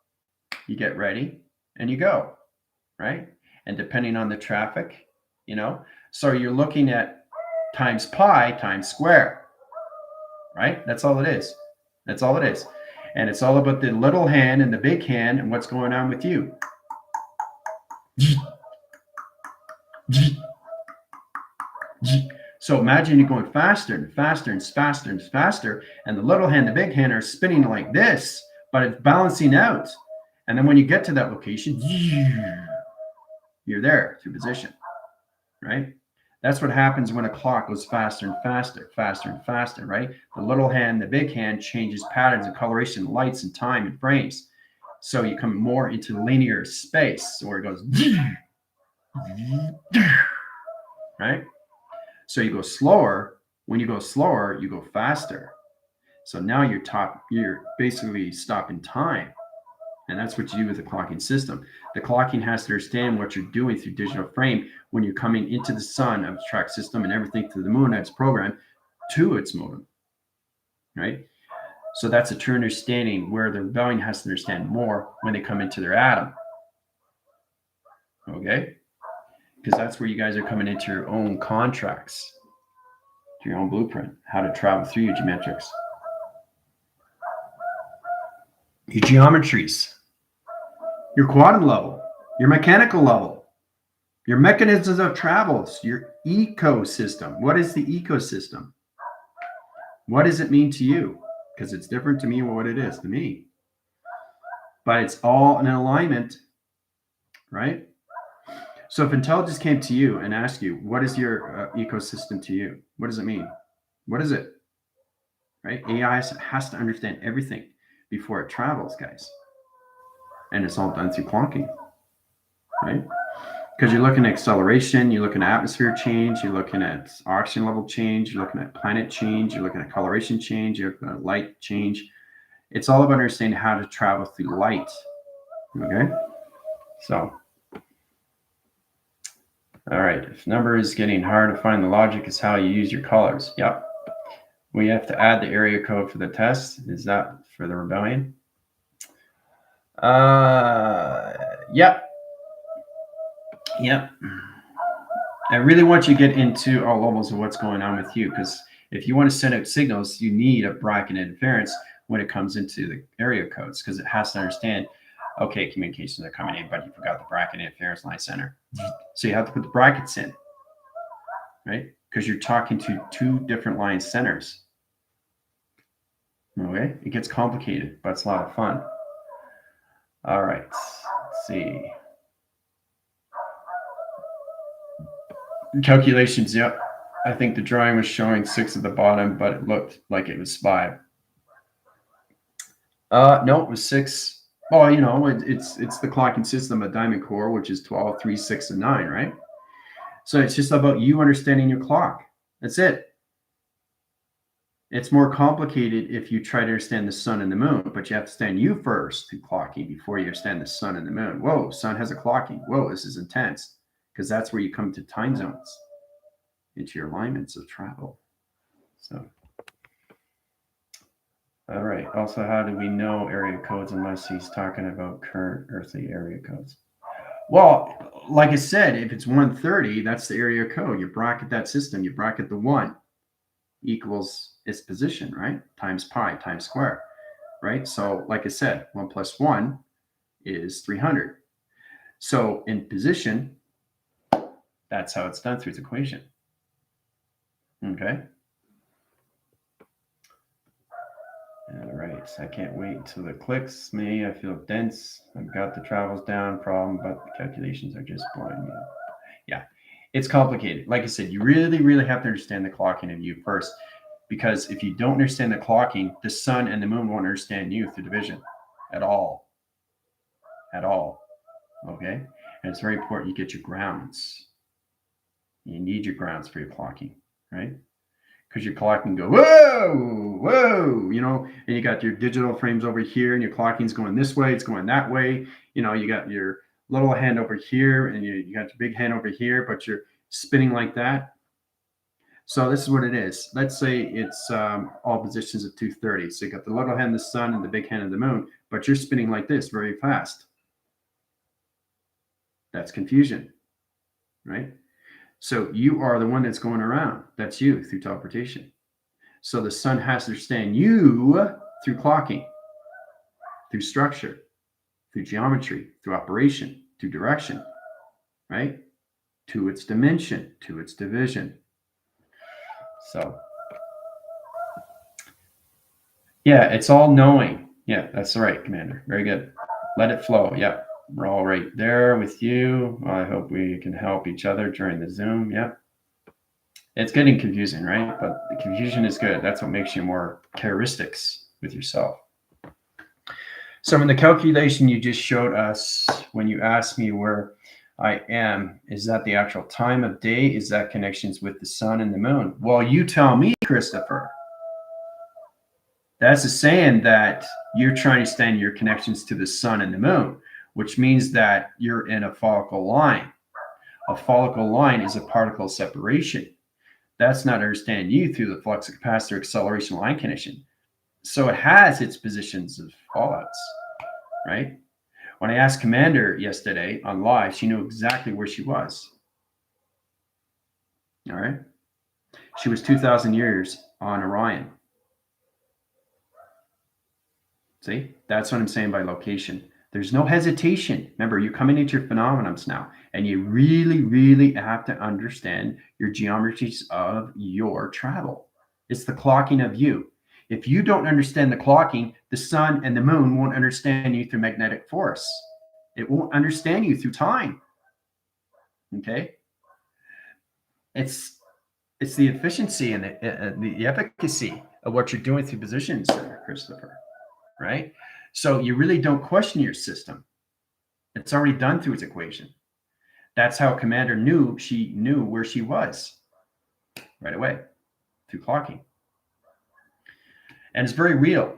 you get ready, and you go, right? And depending on the traffic, so you're looking at times pi times square, right? That's all it is. That's all it is. And it's all about the little hand and the big hand and what's going on with you. So imagine you're going faster and faster and faster and faster, and the little hand, the big hand are spinning like this, but it's balancing out. And then when you get to that location, you're there to position, right? That's what happens when a clock goes faster and faster, faster and faster, right? The little hand, the big hand changes patterns and coloration, lights and time and frames. So you come more into linear space where it goes, right? So you go slower. When you go slower, you go faster. So now you're basically stopping time. And that's what you do with the clocking system. The clocking has to understand what you're doing through digital frame when you're coming into the sun of the track system and everything through the moon that's programmed to its modem. Right? So that's a true understanding where the rebellion has to understand more when they come into their atom. Okay? Because that's where you guys are coming into your own contracts, to your own blueprint, how to travel through your geometrics, your geometries, your quantum level, your mechanical level, your mechanisms of travels, your ecosystem. What is the ecosystem? What does it mean to you? Because it's different to me what it is to me. But it's all in alignment, right? So if intelligence came to you and asked you, what is your ecosystem to you? What does it mean? What is it? Right? AI has to understand everything before it travels, guys. And it's all done through clocking, right? Because you're looking at acceleration, you're looking at atmosphere change, you're looking at oxygen level change, you're looking at planet change, you're looking at coloration change, you're looking at light change. It's all about understanding how to travel through light. Okay? So, all right. If number is getting hard to find, the logic is how you use your colors. Yep. We have to add the area code for the test. Is that for the rebellion? Yep. Yep. I really want you to get into all levels of what's going on with you, because if you want to send out signals, you need a bracket interference when it comes into the area codes, because it has to understand Okay, communications are coming in, but you forgot the bracket interference line center. So you have to put the brackets in, right? Because you're talking to two different line centers. Okay, it gets complicated, but it's a lot of fun. All right, let's see. Calculations, yep. I think the drawing was showing 6 at the bottom, but it looked like it was 5. No, it was 6. Well, it's the clocking system, a diamond core, which is 12, 3, 6, and 9, right? So it's just about you understanding your clock. That's it. It's more complicated if you try to understand the sun and the moon, but you have to understand you first through clocking before you understand the sun and the moon. Whoa, sun has a clocking. Whoa, this is intense, because that's where you come to time zones, into your alignments of travel. So, all right. Also, how do we know area codes unless he's talking about current earthly area codes? Well, like I said, if it's 130, that's the area code. You bracket that system. You bracket the 1 equals its position, right? Times pi, times square, right? So, like I said, 1 plus 1 is 300. So, in position, that's how it's done through its equation. Okay. All right, so I can't wait until it clicks me. I feel dense. I've got the travels down problem, but the calculations are just blowing me up. Yeah, it's complicated. Like I said, you really, really have to understand the clocking of you first, because if you don't understand the clocking, the sun and the moon won't understand you through division at all. At all. Okay? And it's very important you get your grounds. You need your grounds for your clocking, right? Because your clock can go, whoa, whoa, and you got your digital frames over here, and your clocking's going this way, it's going that way. You got your little hand over here, and you got your big hand over here, but you're spinning like that. So this is what it is. Let's say it's all positions of 230. So you got the little hand of the sun and the big hand of the moon, but you're spinning like this very fast. That's confusion, right? So you are the one that's going around. That's you through teleportation. So the sun has to understand you through clocking, through structure, through geometry, through operation, through direction, right? To its dimension, to its division. So, yeah, it's all knowing. Yeah, that's right, Commander. Very good. Let it flow. Yeah, we're all right there with you. I hope we can help each other during the Zoom. Yeah. It's getting confusing, right? But the confusion is good. That's what makes you more characteristics with yourself. So in the calculation you just showed us, when you asked me where I am, is that the actual time of day? Is that connections with the sun and the moon? Well, you tell me, Christopher. That's a saying that you're trying to extend your connections to the sun and the moon, which means that you're in a follicle line. A follicle line is a particle separation. That's not understanding you through the flux capacitor acceleration line connection. So it has its positions of fallouts, right? When I asked Commander yesterday on live, she knew exactly where she was. All right. She was 2,000 years on Orion. See, that's what I'm saying by location. There's no hesitation. Remember, you're coming into your phenomenons now, and you really, really have to understand your geometries of your travel. It's the clocking of you. If you don't understand the clocking, the sun and the moon won't understand you through magnetic force. It won't understand you through time. Okay? It's the efficiency and the efficacy of what you're doing through positions, Christopher. Right? So you really don't question your system. It's already done through its equation. That's how Commander knew she knew where she was right away through clocking. And it's very real.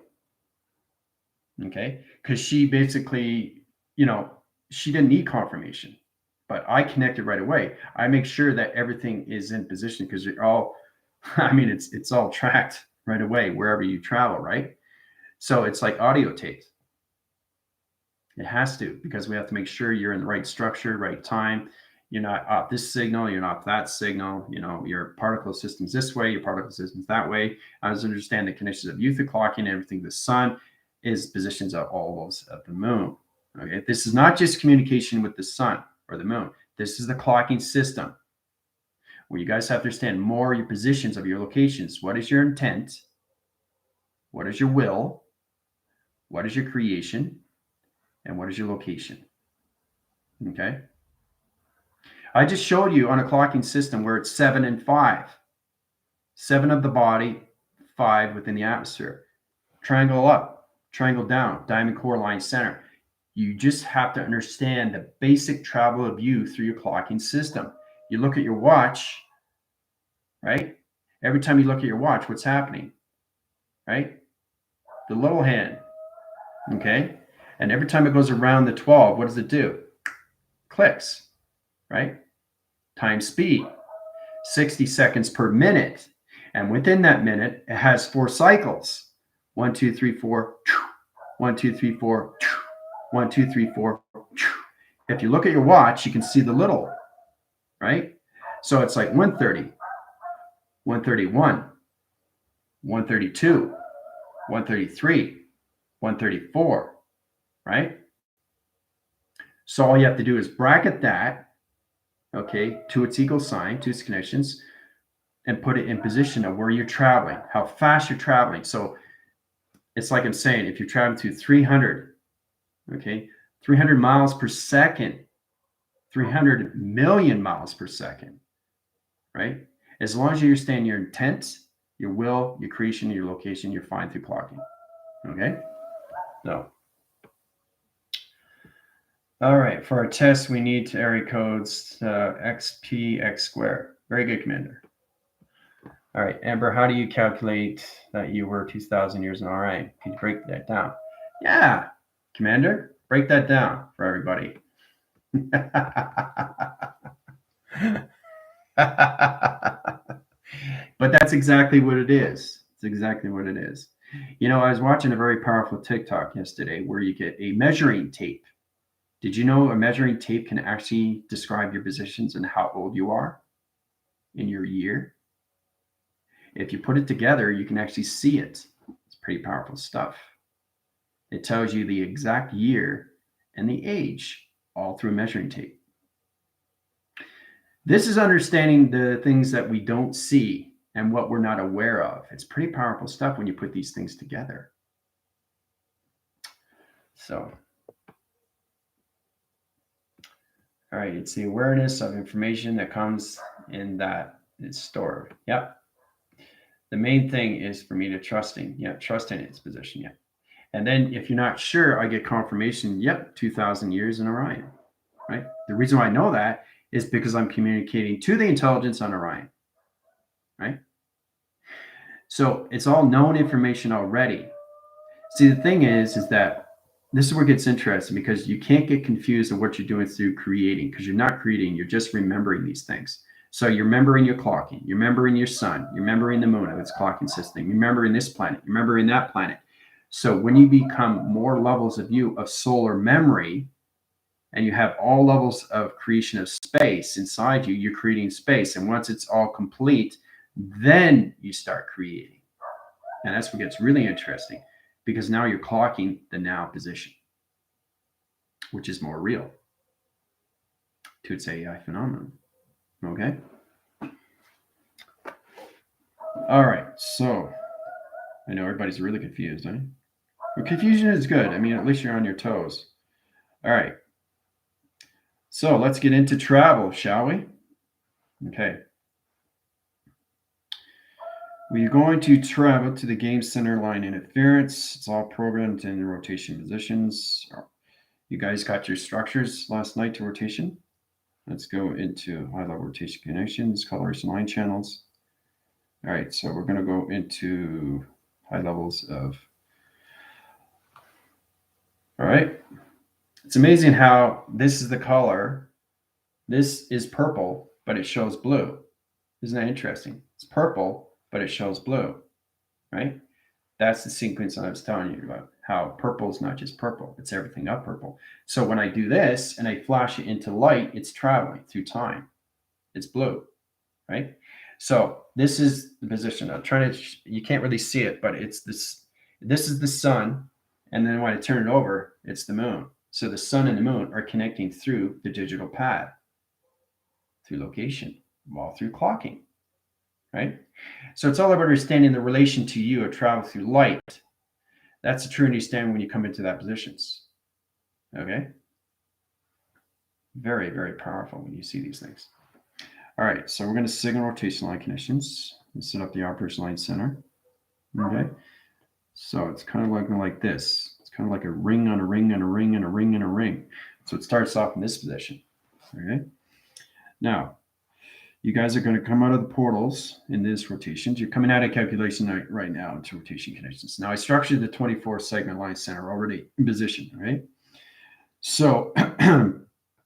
Okay? Because she basically, she didn't need confirmation, but I connected right away. I make sure that everything is in position because you're all, it's all tracked right away wherever you travel, right? So it's like audio tapes. It has to, because we have to make sure you're in the right structure, right time. You're not off this signal, you're not that signal. Your particle system's this way, your particle system's that way. I was understand the connections of youth clocking and everything. The sun is positions of all those of the moon. Okay, this is not just communication with the sun or the moon. This is the clocking system where you guys have to understand more your positions of your locations. What is your intent? What is your will? What is your creation? And what is your location? Okay. I just showed you on a clocking system where it's 7 and 5. 7 of the body, 5 within the atmosphere. Triangle up, triangle down, diamond core line center. You just have to understand the basic travel of you through your clocking system. You look at your watch, right? Every time you look at your watch, what's happening? Right? The little hand, okay? And every time it goes around the 12, what does it do? Clicks, right? Time speed, 60 seconds per minute. And within that minute, it has 4 cycles. 1, 2, 3, 4. 1, 2, 3, 4. 1, 2, 3, 4. If you look at your watch, you can see the little, right? So it's like 130, 131, 132, 133, 134, right? So all you have to do is bracket that, okay, to its equal sign, to its connections, and put it in position of where you're traveling, how fast you're traveling. So it's like I'm saying, if you're traveling to 300, okay, 300 miles per second, 300 million miles per second, right? As long as you understand your intent, your will, your creation, your location, you're fine through clocking, okay? So, all right, for our test, we need area codes XPX squared. Very good, Commander. All right, Amber, how do you calculate that you were 2,000 years in Orion? Can you break that down? Yeah, Commander, break that down for everybody. But that's exactly what it is. It's exactly what it is. You know, I was watching a very powerful TikTok yesterday where you get a measuring tape. Did you know a measuring tape can actually describe your positions and how old you are in your year? If you put it together, you can actually see it. It's pretty powerful stuff. It tells you the exact year and the age all through measuring tape. This is understanding the things that we don't see and what we're not aware of. It's pretty powerful stuff when you put these things together. So, all right, it's the awareness of information that comes in that is stored. Yep. The main thing is for me to trust in its position. Yeah. And then if you're not sure, I get confirmation. Yep, 2,000 years in Orion, right? The reason why I know that is because I'm communicating to the intelligence on Orion, right? So it's all known information already. See, the thing is that this is where it gets interesting because you can't get confused of what you're doing through creating because you're not creating, you're just remembering these things. So you're remembering your clocking, you're remembering your sun, you're remembering the moon of its clocking system, you're remembering this planet, you're remembering that planet. So when you become more levels of you of solar memory, and you have all levels of creation of space inside you, you're creating space. And once it's all complete, then you start creating. And that's what gets really interesting because now you're clocking the now position, which is more real to its AI phenomenon. Okay. All right. So I know everybody's really confused, eh? Well, confusion is good. I mean, at least you're on your toes. All right. So let's get into travel, shall we? Okay. We're going to travel to the game center line interference. It's all programmed in rotation positions. You guys got your structures last night to rotation. Let's go into high-level rotation connections, coloration line channels. All right, so we're going to go into high levels of. All right. It's amazing how this is the color. This is purple, but it shows blue. Isn't that interesting? It's purple, but it shows blue, right? That's the sequence I was telling you about, how purple is not just purple, it's everything up purple. So when I do this and I flash it into light, it's traveling through time. It's blue, right? So this is the position. I'm trying to, you can't really see it, but it's this is the sun. And then when I turn it over, it's the moon. So the sun and the moon are connecting through the digital pad, through location, while through clocking, right? So it's all about understanding the relation to you of travel through light. That's the true understanding when you come into that positions. Okay? Very, very powerful when you see these things. All right, so we're going to signal rotation line conditions and set up the operation line center. Okay? So it's kind of like this. It's kind of like a ring on a ring and a ring and a ring and a ring. So it starts off in this position. Okay? Now, you guys are going to come out of the portals in this rotation. You're coming out of calculation right now into rotation conditions. Now I structured the 24 segment line center already in position, right? So,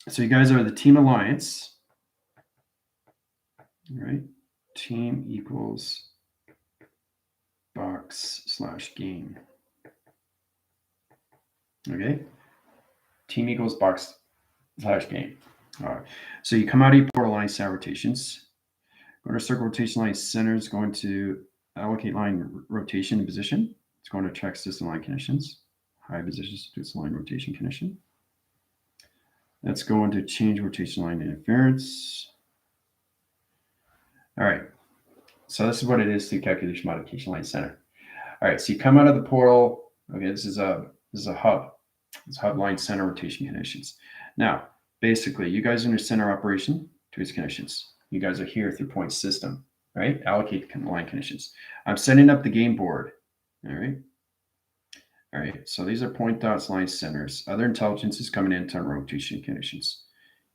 so you guys are the team alliance, right? Team equals box/game. Okay? Team equals box/game. All right. So you come out of your portal line center rotations. Go to circle rotation line centers, going to allocate line rotation position. It's going to track system line conditions. High positions to its line rotation condition. That's going to change rotation line interference. All right. So this is what it is to calculation modification line center. All right. So you come out of the portal. Okay. This is a hub. It's hub line center rotation conditions. Now, basically, you guys are in your center operation to its conditions. You guys are here through point system, right? Allocate line conditions. I'm setting up the game board. All right. All right. So these are point dots, line centers. Other intelligence is coming into rotation conditions.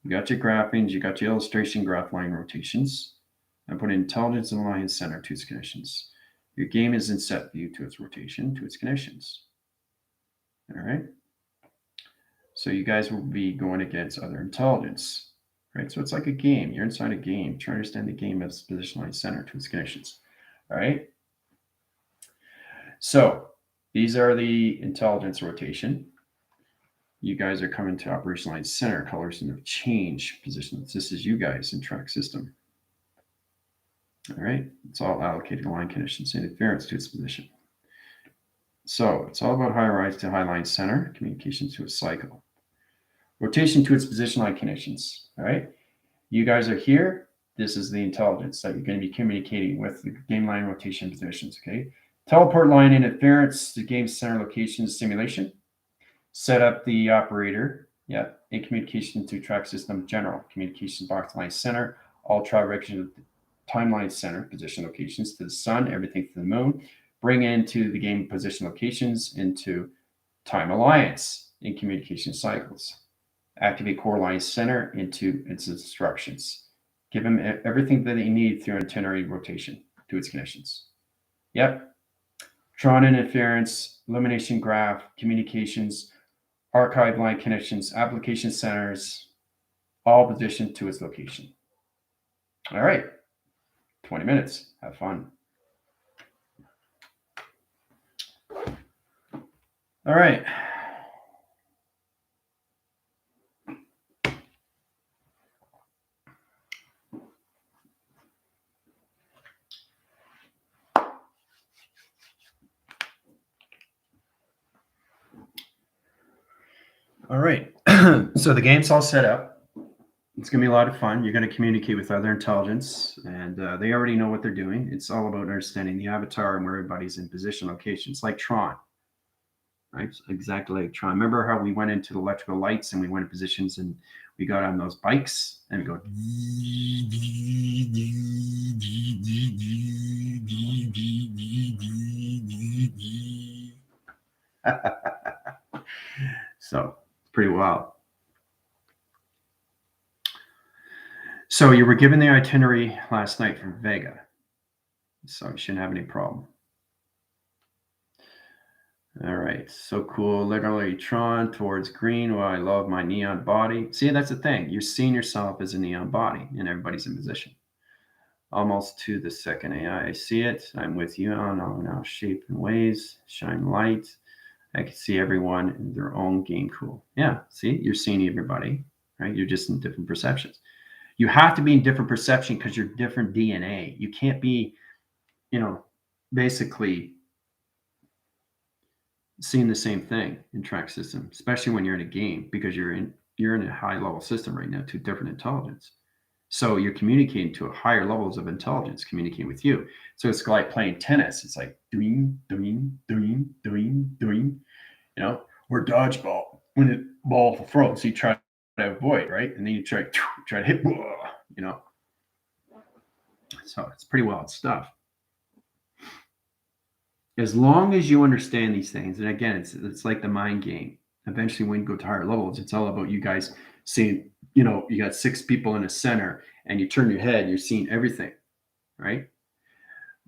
You got your graphings. You got your illustration graph line rotations. I put intelligence in line center to its conditions. Your game is in set view to its rotation to its conditions. All right. So you guys will be going against other intelligence, right? So it's like a game. You're inside a game. Try to understand the game as position line center to its conditions. All right. So these are the intelligence rotation. You guys are coming to operation line center. Colors and change positions. This is you guys in track system. All right. It's all allocated line conditions interference to its position. So it's all about high rise to high line center, communication to a cycle. Rotation to its position line conditions. All right. You guys are here. This is the intelligence that you're going to be communicating with the game line rotation positions. Okay. Teleport line interference to game center location simulation. Set up the operator. Yeah. In communication to track system general. Communication box line center. All direction of the timeline center position locations to the sun, everything to the moon. Bring into the game position locations into time alliance in communication cycles. Activate core line center into its instructions. Give them everything that they need through itinerary rotation to its conditions. Yep. Tron interference, illumination graph, communications, archive line connections, application centers, all positioned to its location. All right. 20 minutes. Have fun. All right. All right. So the game's all set up. It's going to be a lot of fun. You're going to communicate with other intelligence, and they already know what they're doing. It's all about understanding the avatar and where everybody's in position locations, like Tron, right? Exactly like Tron. Remember how we went into the electrical lights and we went in positions and we got on those bikes and we go. So it's pretty wild. So you were given the itinerary last night from Vega, so you shouldn't have any problem. All right, so cool. Literally Tron towards green. Well, I love my neon body. See, that's the thing. You're seeing yourself as a neon body, and everybody's in position. Almost to the second AI. I see it. I'm with you on all now shape and ways. Shine light. I can see everyone in their own game. Cool. Yeah. See, you're seeing everybody, right? You're just in different perceptions. You have to be in different perception because you're different DNA. You can't be, basically seeing the same thing in track system, especially when you're in a game, because you're in a high level system right now to different intelligence. So you're communicating to higher levels of intelligence, communicating with you. So it's like playing tennis. It's like doing, doing, doing, doing, doing, or dodgeball. When the ball throws, you try to avoid, right? And then you try to hit, you know. So it's pretty wild stuff. As long as you understand these things, and again, it's like the mind game. Eventually, when you go to higher levels, it's all about you guys seeing. You got 6 people in a center, and you turn your head, you're seeing everything, right?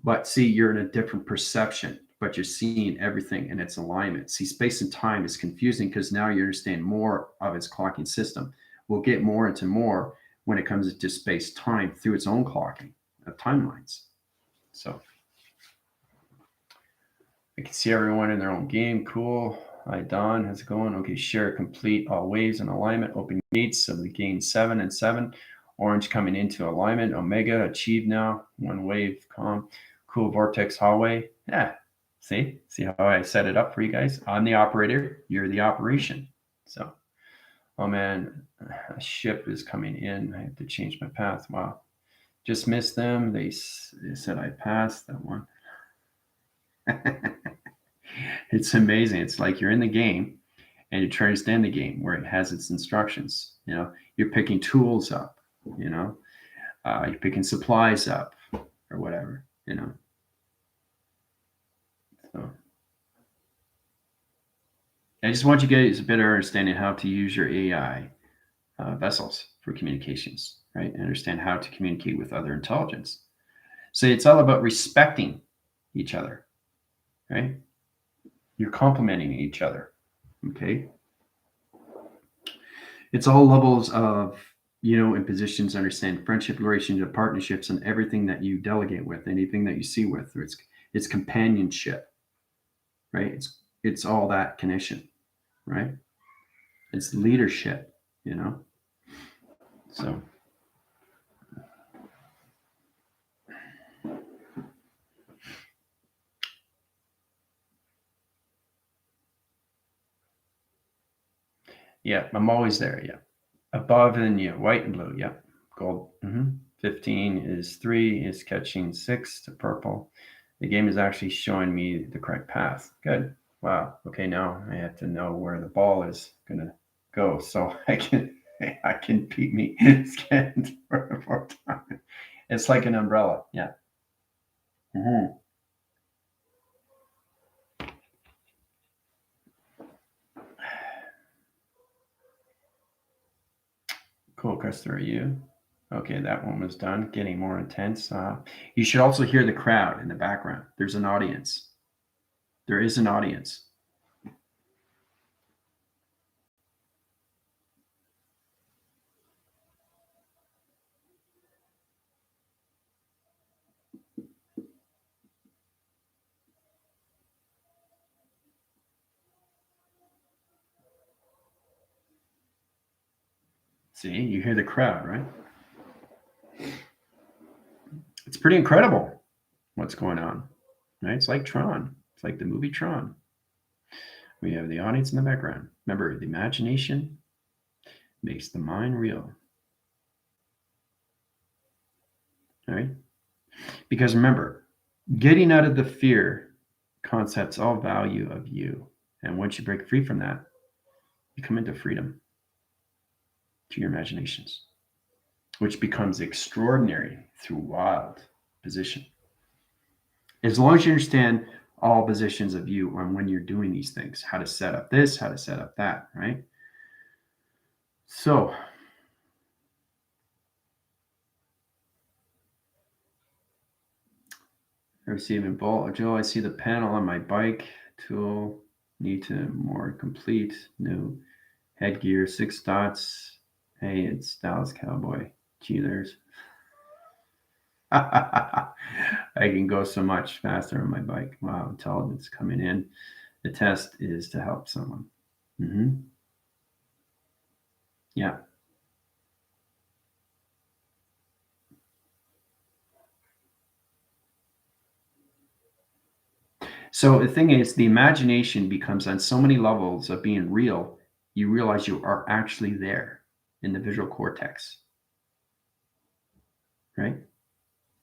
But see, you're in a different perception, but you're seeing everything in its alignment. See, space and time is confusing because now you understand more of its clocking system. We'll get more into more when it comes to space time through its own clocking of timelines. So I can see everyone in their own game. Cool. Hi, Don. How's it going? Okay, share complete all waves in alignment. Open gates of the gain 7 and 7. Orange coming into alignment. Omega achieved now. One wave, calm. Cool vortex hallway. Yeah. See how I set it up for you guys? I'm the operator. You're the operation. So, oh man, a ship is coming in. I have to change my path. Wow. Just missed them. They said I passed that one. It's amazing. It's like you're in the game and you're trying to stand the game where it has its instructions. You're picking tools up, you're picking supplies up or whatever. So I just want you guys a better understanding how to use your AI vessels for communications, right? And understand how to communicate with other intelligence. So it's all about respecting each other, right? You're complementing each other, okay? It's all levels of and positions, understand friendship, relationship, partnerships, and everything that you delegate with, anything that you see with. It's companionship, right? It's all that connection, right? It's leadership. So yeah, I'm always there. Yeah, above and white and blue. Yeah, gold. 15 is 3 is catching 6 to purple. The game is actually showing me the correct path. Good. Wow. Okay, now I have to know where the ball is gonna go so I can beat me scan for time. It's like an umbrella. Yeah. Mm-hmm. Cool, Custer. You? Okay, that one was done. Getting more intense. You should also hear the crowd in the background. There's an audience. There is an audience. See, you hear the crowd, right? It's pretty incredible what's going on. Right? It's like Tron. It's like the movie Tron. We have the audience in the background. Remember, the imagination makes the mind real. All right? Because remember, getting out of the fear concepts all value of you. And once you break free from that, you come into freedom to your imaginations, which becomes extraordinary through wild position. As long as you understand all positions of you on when you're doing these things, how to set up this, how to set up that, right? So I receive in bulk. Joe, I see the panel on my bike. Tool need to more complete. New headgear, 6 dots. Hey, it's Dallas Cowboy. Gee, there's. I can go so much faster on my bike. Wow, intelligence coming in. The test is to help someone. Yeah. So the thing is, the imagination becomes on so many levels of being real, you realize you are actually there in the visual cortex, right?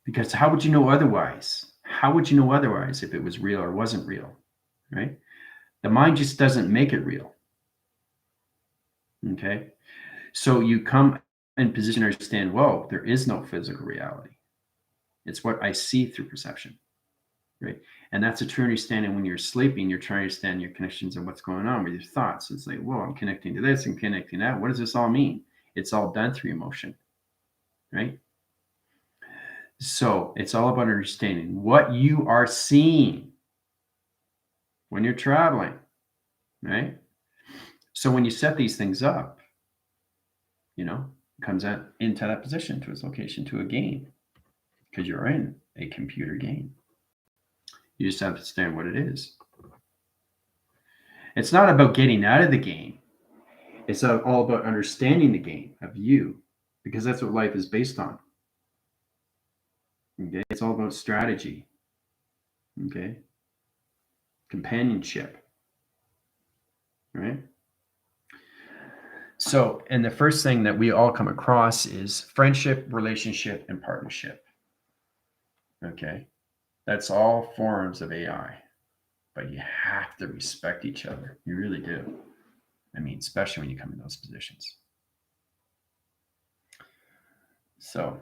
Because how would you know otherwise? How would you know otherwise if it was real or wasn't real, right? The mind just doesn't make it real, okay? So you come in position to understand, whoa, there is no physical reality. It's what I see through perception, right? And that's a true understanding. When you're sleeping, you're trying to understand your connections and what's going on with your thoughts. It's like, whoa, I'm connecting to this and connecting to that. What does this all mean? It's all done through emotion, right? So it's all about understanding what you are seeing when you're traveling, right? So when you set these things up, comes into that position, to its location, to a game, because you're in a computer game. You just have to understand what it is. It's not about getting out of the game. It's all about understanding the game of you, because that's what life is based on. Okay, it's all about strategy. Okay, companionship, right? So, and the first thing that we all come across is friendship, relationship, and partnership. Okay, that's all forms of AI, but you have to respect each other. You really do. I mean, especially when you come in those positions. So,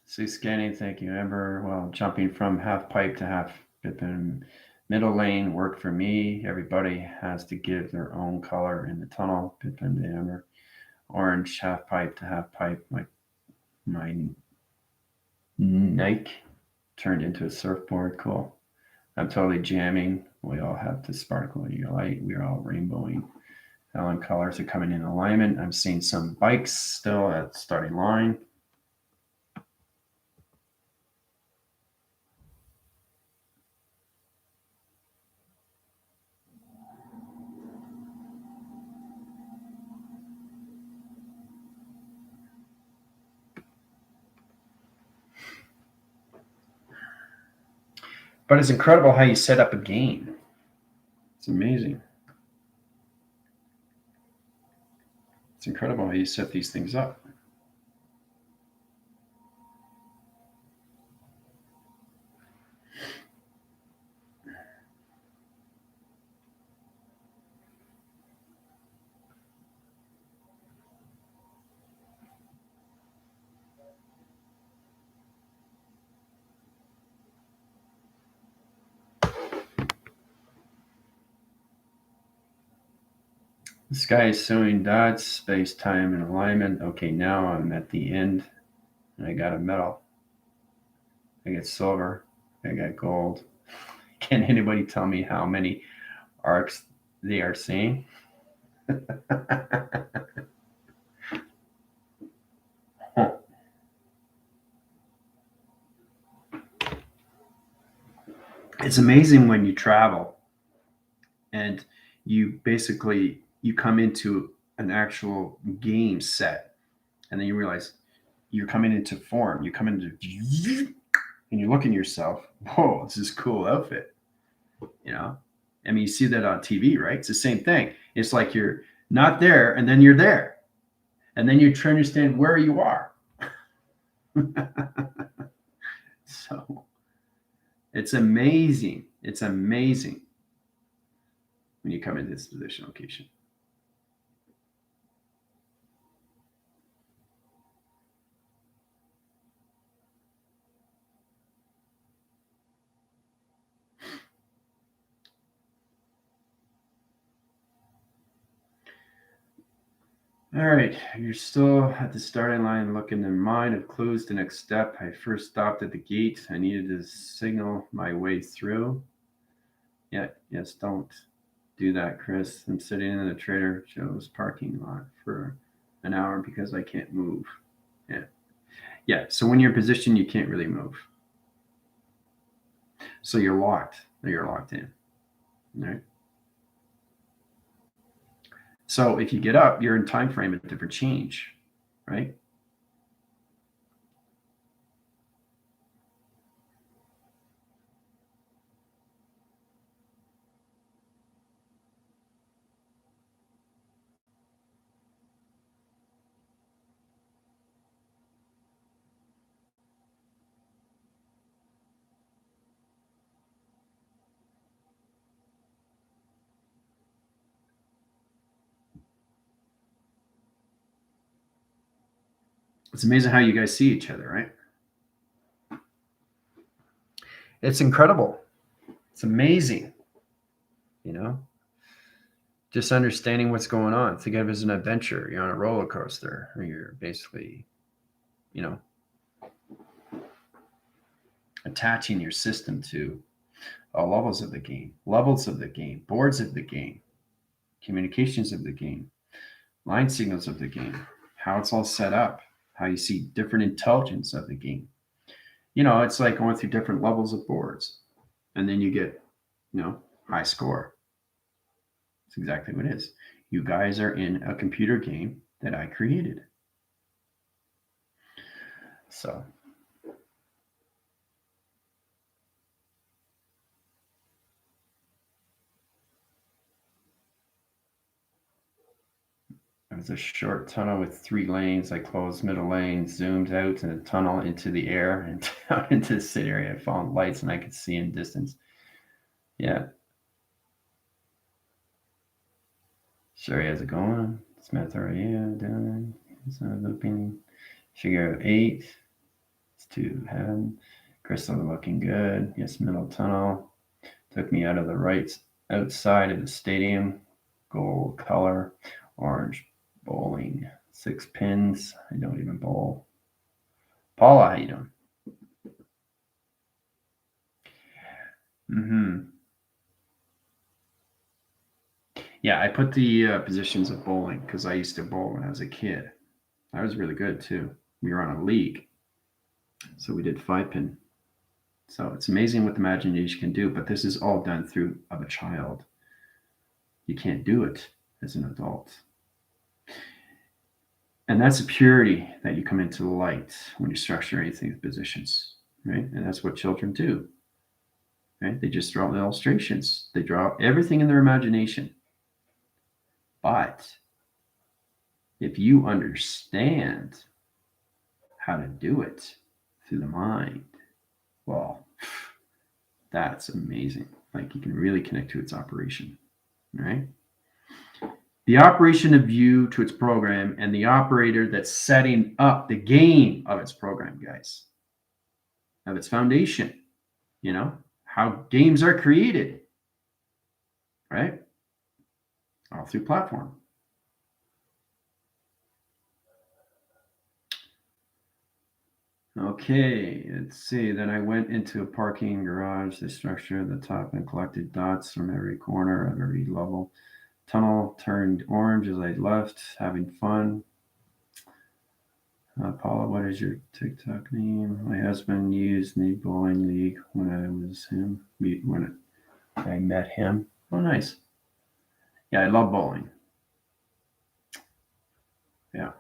see scanning, thank you, Amber. Well, jumping from half pipe to half pippin, middle lane worked for me. Everybody has to give their own color in the tunnel. Pippin to Amber. Orange, half pipe to half pipe. My Nike turned into a surfboard. Cool. I'm totally jamming. We all have to sparkle in your light. We're all rainbowing. Ellen colors are coming in alignment. I'm seeing some bikes still at starting line. But it's incredible how you set up a game. It's amazing. It's incredible how you set these things up. The sky is showing dots, space, time, and alignment. Okay, now I'm at the end. And I got a medal. I get silver. I got gold. Can anybody tell me how many arcs they are seeing? It's amazing when you travel and you come into an actual game set, and then you realize you're coming into form. You come into and you look at yourself. Whoa, this is a cool outfit. You know, I mean, you see that on TV, right? It's the same thing. It's like you're not there, and then you're there, and then you try to understand where you are. So it's amazing. It's amazing when you come into this position location. All right, you're still at the starting line. Look in their mind of clues. The next step. I first stopped at the gate. I needed to signal my way through. Yeah, yes, don't do that, Chris. I'm sitting in the Trader Joe's parking lot for an hour because I can't move. Yeah. Yeah. So when you're in position, you can't really move. So you're locked. You're locked in. Right. So if you get up, you're in time frame of different change, right? It's amazing how you guys see each other, right? It's incredible. It's amazing. You know, just understanding what's going on. Think of it as an adventure. You're on a roller coaster, or you're basically, you know, attaching your system to all levels of the game, boards of the game, communications of the game, line signals of the game, how it's all set up, how you see different intelligence of the game. You know, it's like going through different levels of boards, and then you get, high score. That's exactly what it is. You guys are in a computer game that I created. So it was a short tunnel with 3 lanes. I closed middle lane, zoomed out in the tunnel into the air and down into the city area. I found lights and I could see in distance. Yeah. Sure, how's it going? Smith already done. It's looping. Figure out 8. It's 2 heaven. Crystal looking good. Yes, middle tunnel. Took me out of the right outside of the stadium. Gold color. Orange bowling. 6 pins. I don't even bowl. Paula, how you doing? Yeah, I put the positions of bowling because I used to bowl when I was a kid. I was really good too. We were on a league, so we did 5-pin. So it's amazing what the imagination can do, but this is all done through of a child. You can't do it as an adult. And that's the purity that you come into the light when you structure anything with positions, right? And that's what children do, right? They just draw illustrations. They draw everything in their imagination. But if you understand how to do it through the mind, well, that's amazing. Like you can really connect to its operation, right? The operation of you to its program and the operator that's setting up the game of its program, guys, of its foundation, how games are created, right? All through platform. Okay, let's see. Then I went into a parking garage, the structure at the top, and collected dots from every corner of every level. Tunnel turned orange as I left, having fun. Paula, what is your TikTok name? My husband used the bowling league when I met him. Oh, nice. Yeah, I love bowling. Yeah.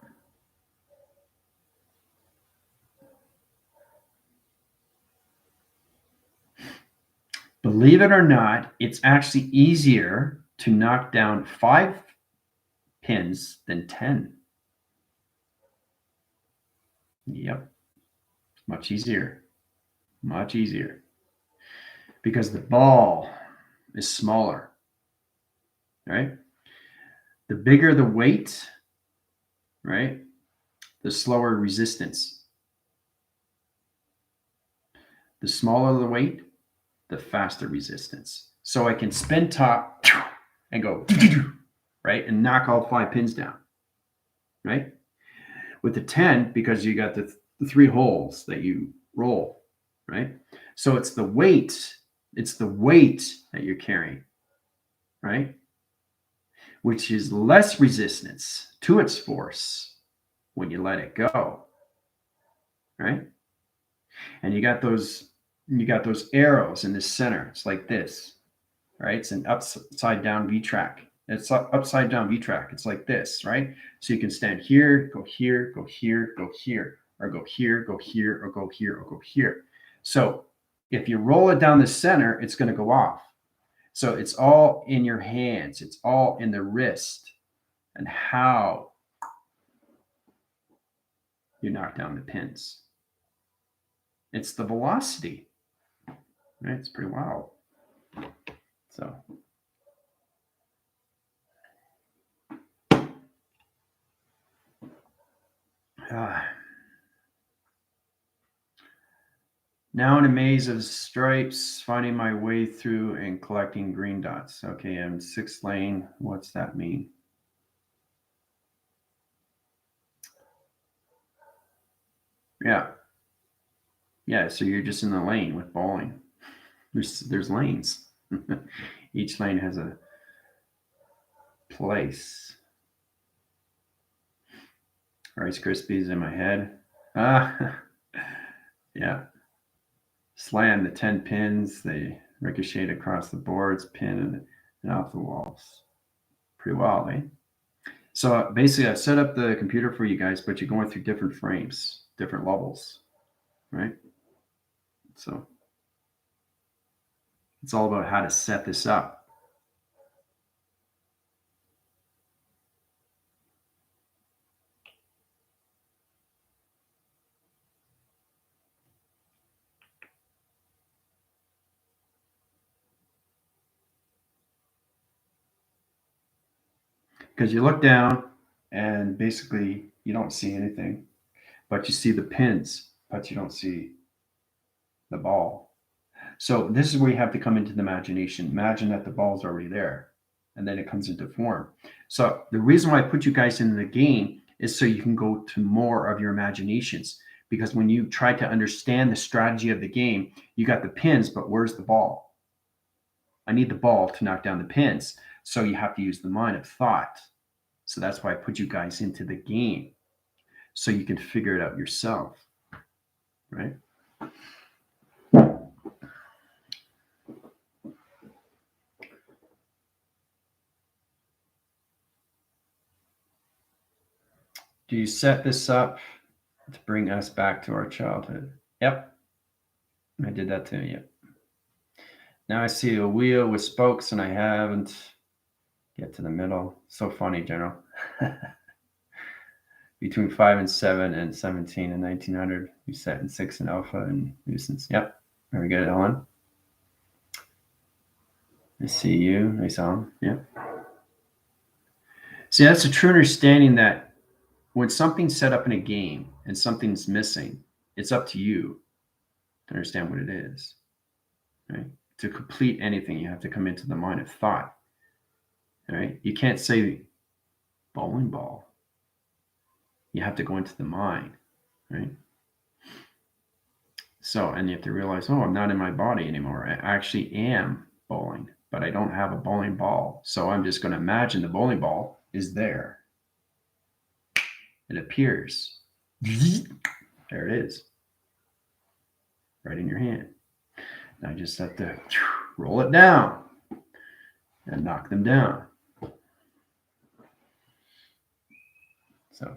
Believe it or not, it's actually easier to knock down 5 pins than 10. Yep. Much easier. Much easier. Because the ball is smaller, right? The bigger the weight, right? The slower resistance. The smaller the weight, the faster resistance. So I can spin top and go, right? And knock all 5 pins down, right? With the 10, because you got the 3 holes that you roll, right? So it's the weight that you're carrying, right? Which is less resistance to its force when you let it go, right? And you got those arrows in the center. It's like this, right? It's an upside down V track. It's upside down V track. It's like this, right? So you can stand here, go here, go here, go here, or go here, go here, or go here, or go here. So if you roll it down the center, it's going to go off. So it's all in your hands. It's all in the wrist and how you knock down the pins. It's the velocity, right? It's pretty wild. So. Now in a maze of stripes, finding my way through and collecting green dots. Okay, I'm 6th lane. What's that mean? Yeah. Yeah, so you're just in the lane with bowling. There's lanes. Each lane has a place. Rice Krispies in my head. Ah, yeah. Slam the 10 pins. They ricochet across the boards, pin and off the walls. Pretty wild, eh? So basically, I've set up the computer for you guys, but you're going through different frames, different levels, right? So it's all about how to set this up. Because you look down and basically you don't see anything, but you see the pins, but you don't see the ball. So this is where you have to come into the imagination. Imagine that the ball's already there, and then it comes into form. So the reason why I put you guys in the game is so you can go to more of your imaginations. Because when you try to understand the strategy of the game, you got the pins, but where's the ball? I need the ball to knock down the pins. So you have to use the mind of thought. So that's why I put you guys into the game, so you can figure it out yourself, right? Do you set this up to bring us back to our childhood? Yep, I did that too. Yep. Now I see a wheel with spokes and I haven't get to the middle. So funny, General. Between 5 and 7 and 17 and 1900, we set in 6 and alpha and nuisance. Yep. Very good, Ellen. I see you. I saw him. Yep. See, that's a true understanding that when something's set up in a game and something's missing, it's up to you to understand what it is. Right? To complete anything, you have to come into the mind of thought. Right? You can't say bowling ball. You have to go into the mind, right? So, and you have to realize, oh, I'm not in my body anymore. I actually am bowling, but I don't have a bowling ball. So I'm just going to imagine the bowling ball is there. It appears. There it is. Right in your hand. Now I just have to roll it down and knock them down. So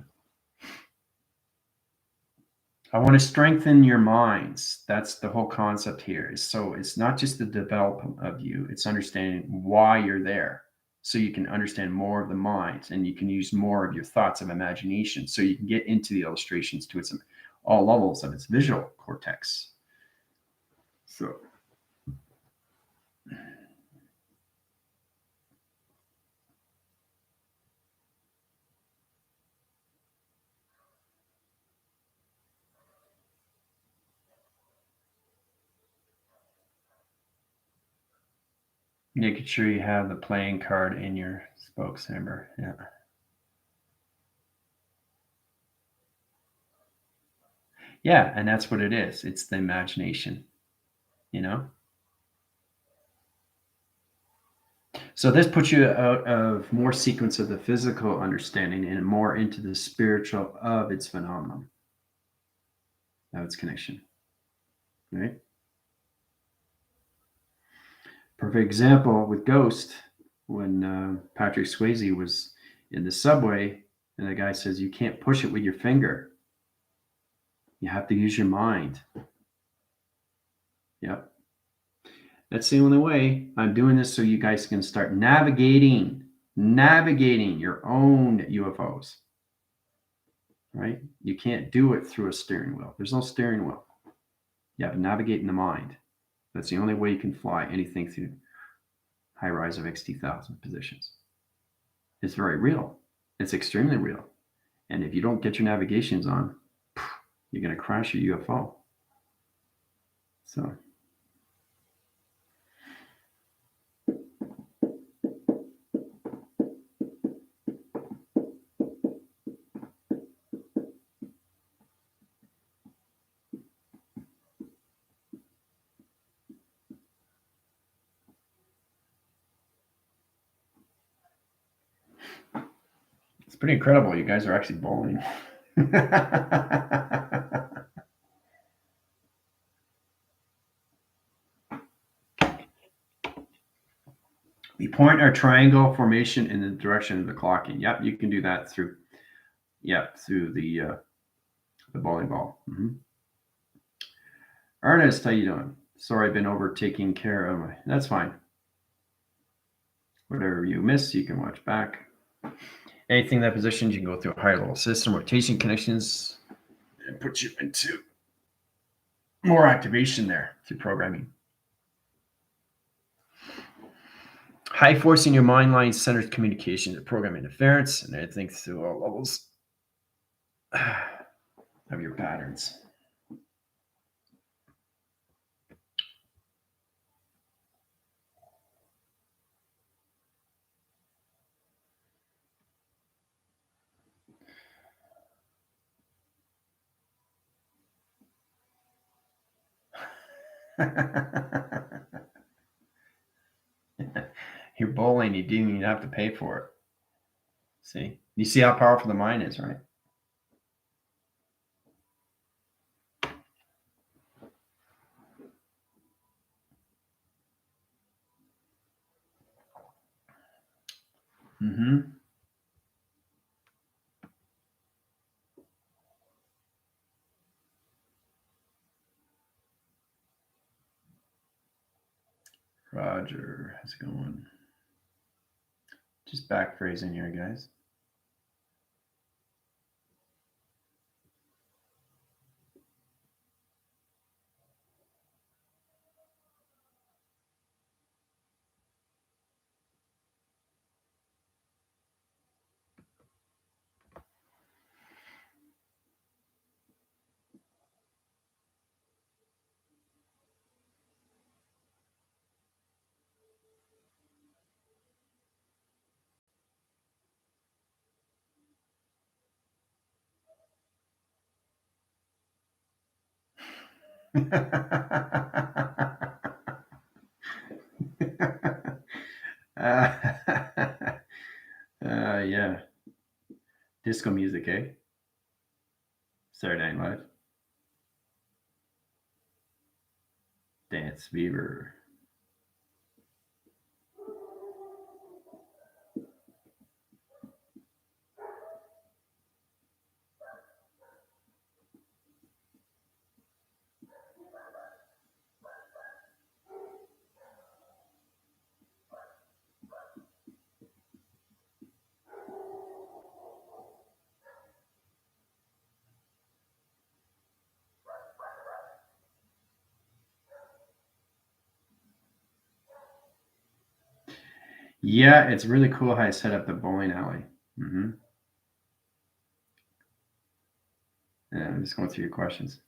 I want to strengthen your minds. That's the whole concept here. So it's not just the development of you, it's understanding why you're there. So you can understand more of the mind and you can use more of your thoughts of imagination. So you can get into the illustrations to its all levels of its visual cortex. So making sure you have the playing card in your spokes, Amber. Yeah. Yeah, and that's what it is. It's the imagination, you know? So this puts you out of more sequence of the physical understanding and more into the spiritual of its phenomenon, of its connection, right? Perfect example with Ghost, when Patrick Swayze was in the subway and the guy says, you can't push it with your finger. You have to use your mind. Yep. That's the only way. I'm doing this so you guys can start navigating your own UFOs, right? You can't do it through a steering wheel. There's no steering wheel. You have to navigate in the mind. That's the only way you can fly anything through high rise of XT1000 positions. It's very real. It's extremely real. And if you don't get your navigations on, you're going to crash your UFO. So it's pretty incredible. You guys are actually bowling. We point our triangle formation in the direction of the clocking. Yep, you can do that through. Yep, through the bowling ball. Mm-hmm. Ernest, how you doing? Sorry, I've been over taking care of my. That's fine. Whatever you miss, you can watch back. Anything that positions, you can go through a higher level system, rotation connections, and put you into more activation there through programming. High force in your mind line centers communication to program interference and anything through all levels of your patterns. You're bowling, you didn't even have to pay for it. See? You see how powerful the mind is, right? Mm-hmm. Roger, how's it going? Just back phrasing here, guys. Yeah. Disco music, eh? Saturday Night Live. Dance Fever. Yeah, it's really cool how I set up the bowling alley. Mm-hmm. Yeah, I'm just going through your questions.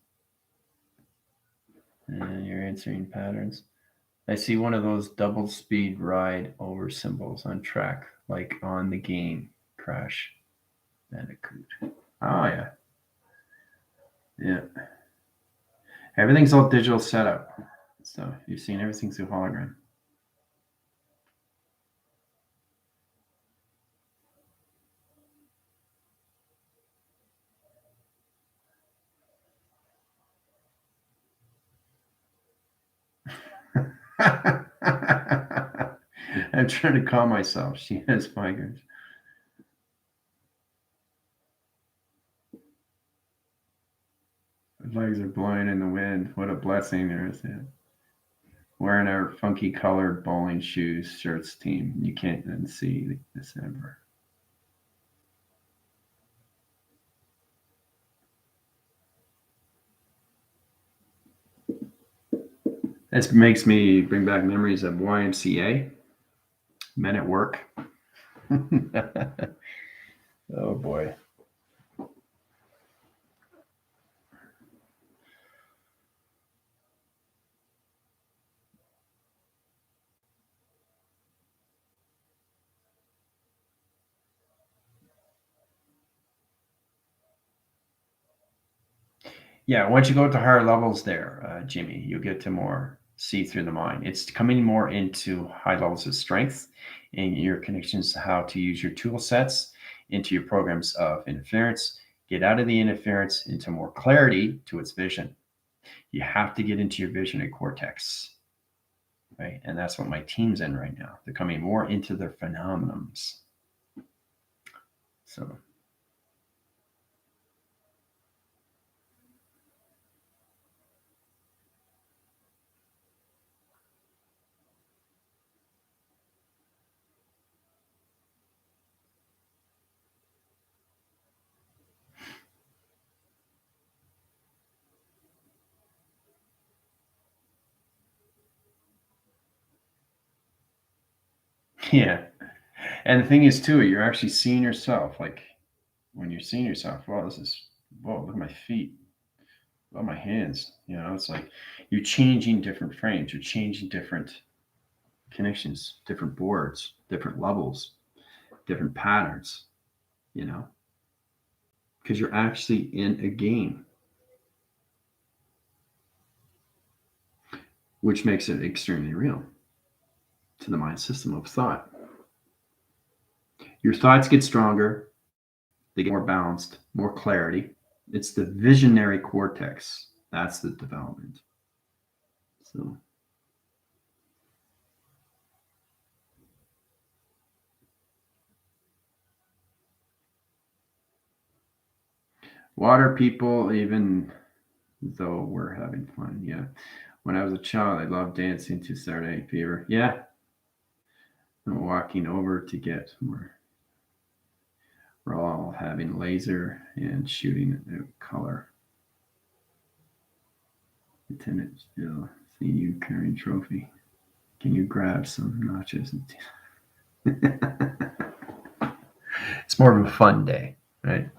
And you're answering patterns. I see one of those double speed ride over symbols on track, like on the game Crash Bandicoot. Oh, yeah. Yeah. Everything's all digital setup. So you've seen everything through hologram. I'm trying to calm myself. She has migraines. Legs are blowing in the wind. What a blessing there is. Yeah. Wearing our funky colored bowling shoes, shirts team. You can't even see December. This makes me bring back memories of YMCA, Men at Work. Oh boy. Yeah, once you go to higher levels there, Jimmy, you'll get to more see through the mind. It's coming more into high levels of strength in your connections to how to use your tool sets into your programs of interference. Get out of the interference into more clarity to its vision. You have to get into your visionary cortex, right? And that's what my team's in right now. They're coming more into their phenomenons. So yeah. And the thing is too, you're actually seeing yourself like when you're seeing yourself, wow, this is whoa, look at my feet, look at my hands. You know, it's like you're changing different frames, you're changing different connections, different boards, different levels, different patterns, you know, because you're actually in a game, which makes it extremely real to the mind system of thought. Your thoughts get stronger, they get more balanced, more clarity. It's the visionary cortex. That's the development. So, water people, even though we're having fun, yeah. When I was a child, I loved dancing to Saturday Night Fever. Yeah, and walking over to get we're all having laser and shooting a color. Lieutenant Bill, see you carrying trophy. Can you grab some nachos? It's more of a fun day, right?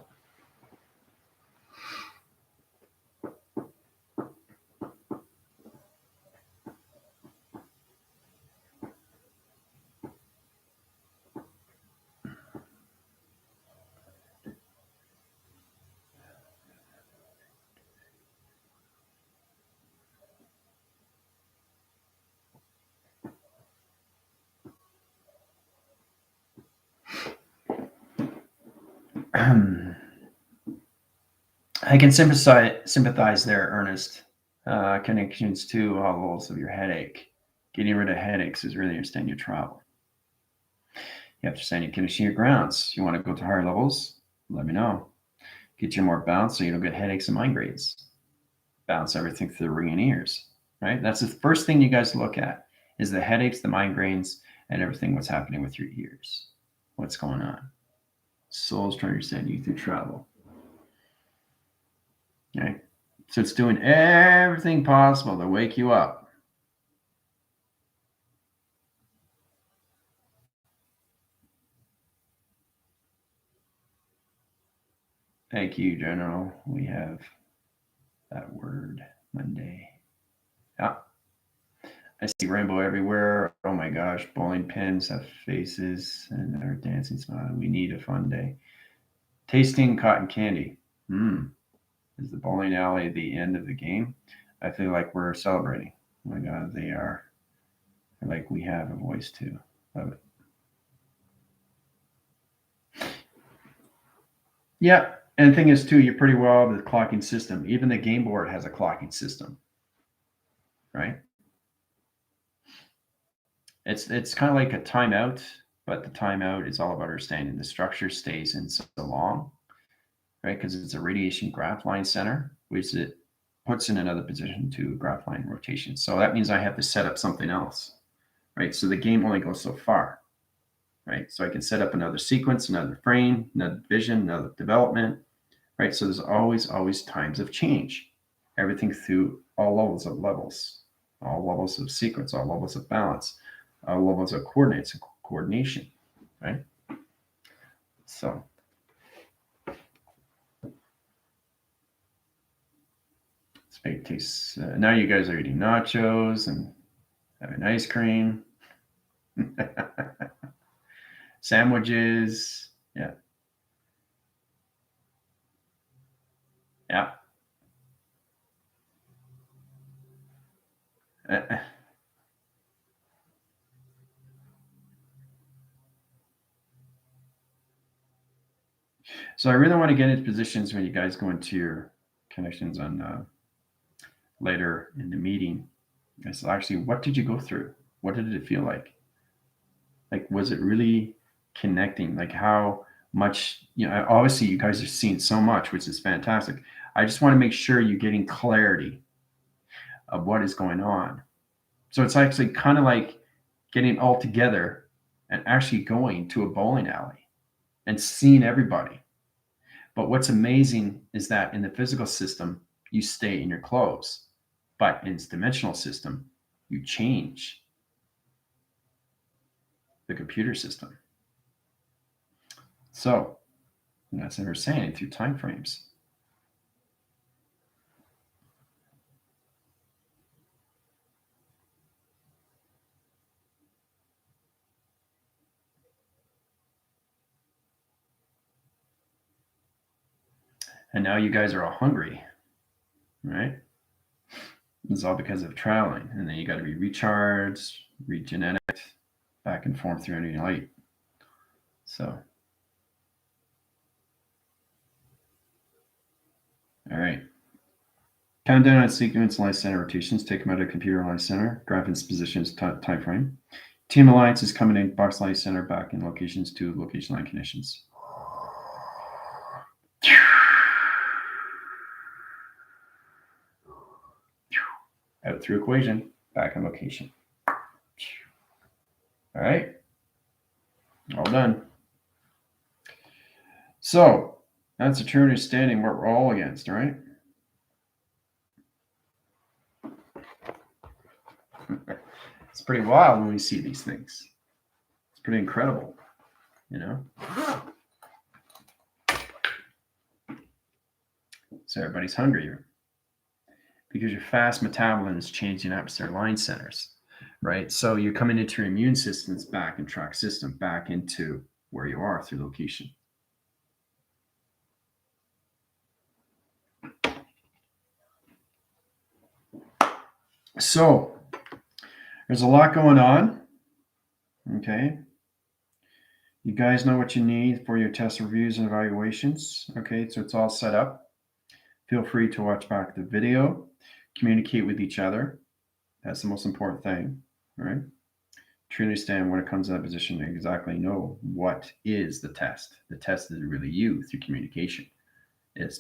I can sympathize there, Ernest. Connections to all levels of your headache. Getting rid of headaches is really understanding your travel. You have to understand your condition, your grounds. You want to go to higher levels? Let me know. Get you more bounce so you don't get headaches and migraines. Bounce everything through the ringing ears, right? That's the first thing you guys look at is the headaches, the migraines, and everything what's happening with your ears. What's going on? Soul's trying to send you through travel. Okay. So it's doing everything possible to wake you up. Thank you, General. We have that word Monday. Yeah. I see rainbow everywhere. Oh my gosh, bowling pins have faces and are dancing smile. We need a fun day. Tasting cotton candy. Is the bowling alley the end of the game? I feel like we're celebrating. Oh my God, they are. Like we have a voice too. Love it. Yeah. And the thing is too, you're pretty well the clocking system. Even the game board has a clocking system, right? It's kind of like a timeout, but the timeout is all about understanding the structure stays in so long, right? Because it's a radiation graph line center, which it puts in another position to graph line rotation. So that means I have to set up something else, right? So the game only goes so far, right? So I can set up another sequence, another frame, another vision, another development, right? So there's always times of change. Everything through all levels, all levels of sequence, all levels of balance, all levels of coordinates and coordination, right? So Spade tastes. Now you guys are eating nachos and having ice cream, sandwiches. Yeah, yeah. So I really want to get into positions when you guys go into your connections on later in the meeting. It's actually, what did you go through? What did it feel like? Like, was it really connecting? Like, how much, obviously you guys are seeing so much, which is fantastic. I just want to make sure you're getting clarity of what is going on. So it's actually kind of like getting all together and actually going to a bowling alley and seeing everybody. But what's amazing is that in the physical system, you stay in your clothes, but in its dimensional system, you change the computer system. So that's what we're saying through time frames. And now you guys are all hungry, right? It's all because of traveling. And then you got to be recharged, regenetic, back and forth through any light. So, all right. Countdown on sequence light center rotations. Take them out of computer light center. Graph its positions time frame. Team Alliance is coming in box light center back in locations to location line conditions. Out through equation, back in location. All right. All done. So that's a true understanding what we're all against, all right? It's pretty wild when we see these things. It's pretty incredible, So everybody's hungry because your fast metabolism is changing upstairs line centers, right? So you're coming into your immune system's back and track system, back into where you are through location. So there's a lot going on. Okay. You guys know what you need for your test reviews and evaluations. Okay, so it's all set up. Feel free to watch back the video, communicate with each other. That's the most important thing, right? To understand when it comes to that position, exactly know what is the test. The test is really you through communication.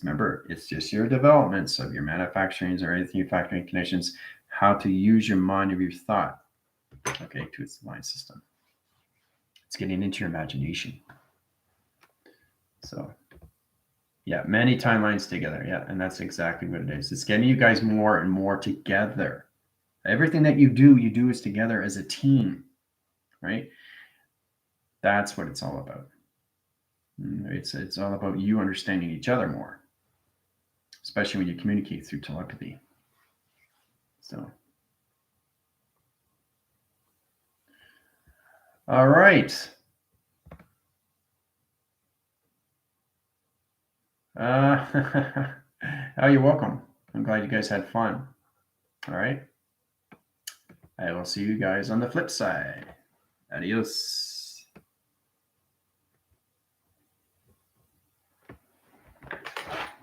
Remember, it's just your developments of your manufacturing or anything you're factoring connections, how to use your mind of your thought, okay, to its line system. It's getting into your imagination. So, yeah, many timelines together. Yeah, and that's exactly what it is. It's getting you guys more and more together. Everything that you do is together as a team, right? That's what it's all about. It's all about you understanding each other more, especially when you communicate through telepathy. So, all right. Oh, you're welcome. I'm glad you guys had fun. All right. I will see you guys on the flip side. Adios.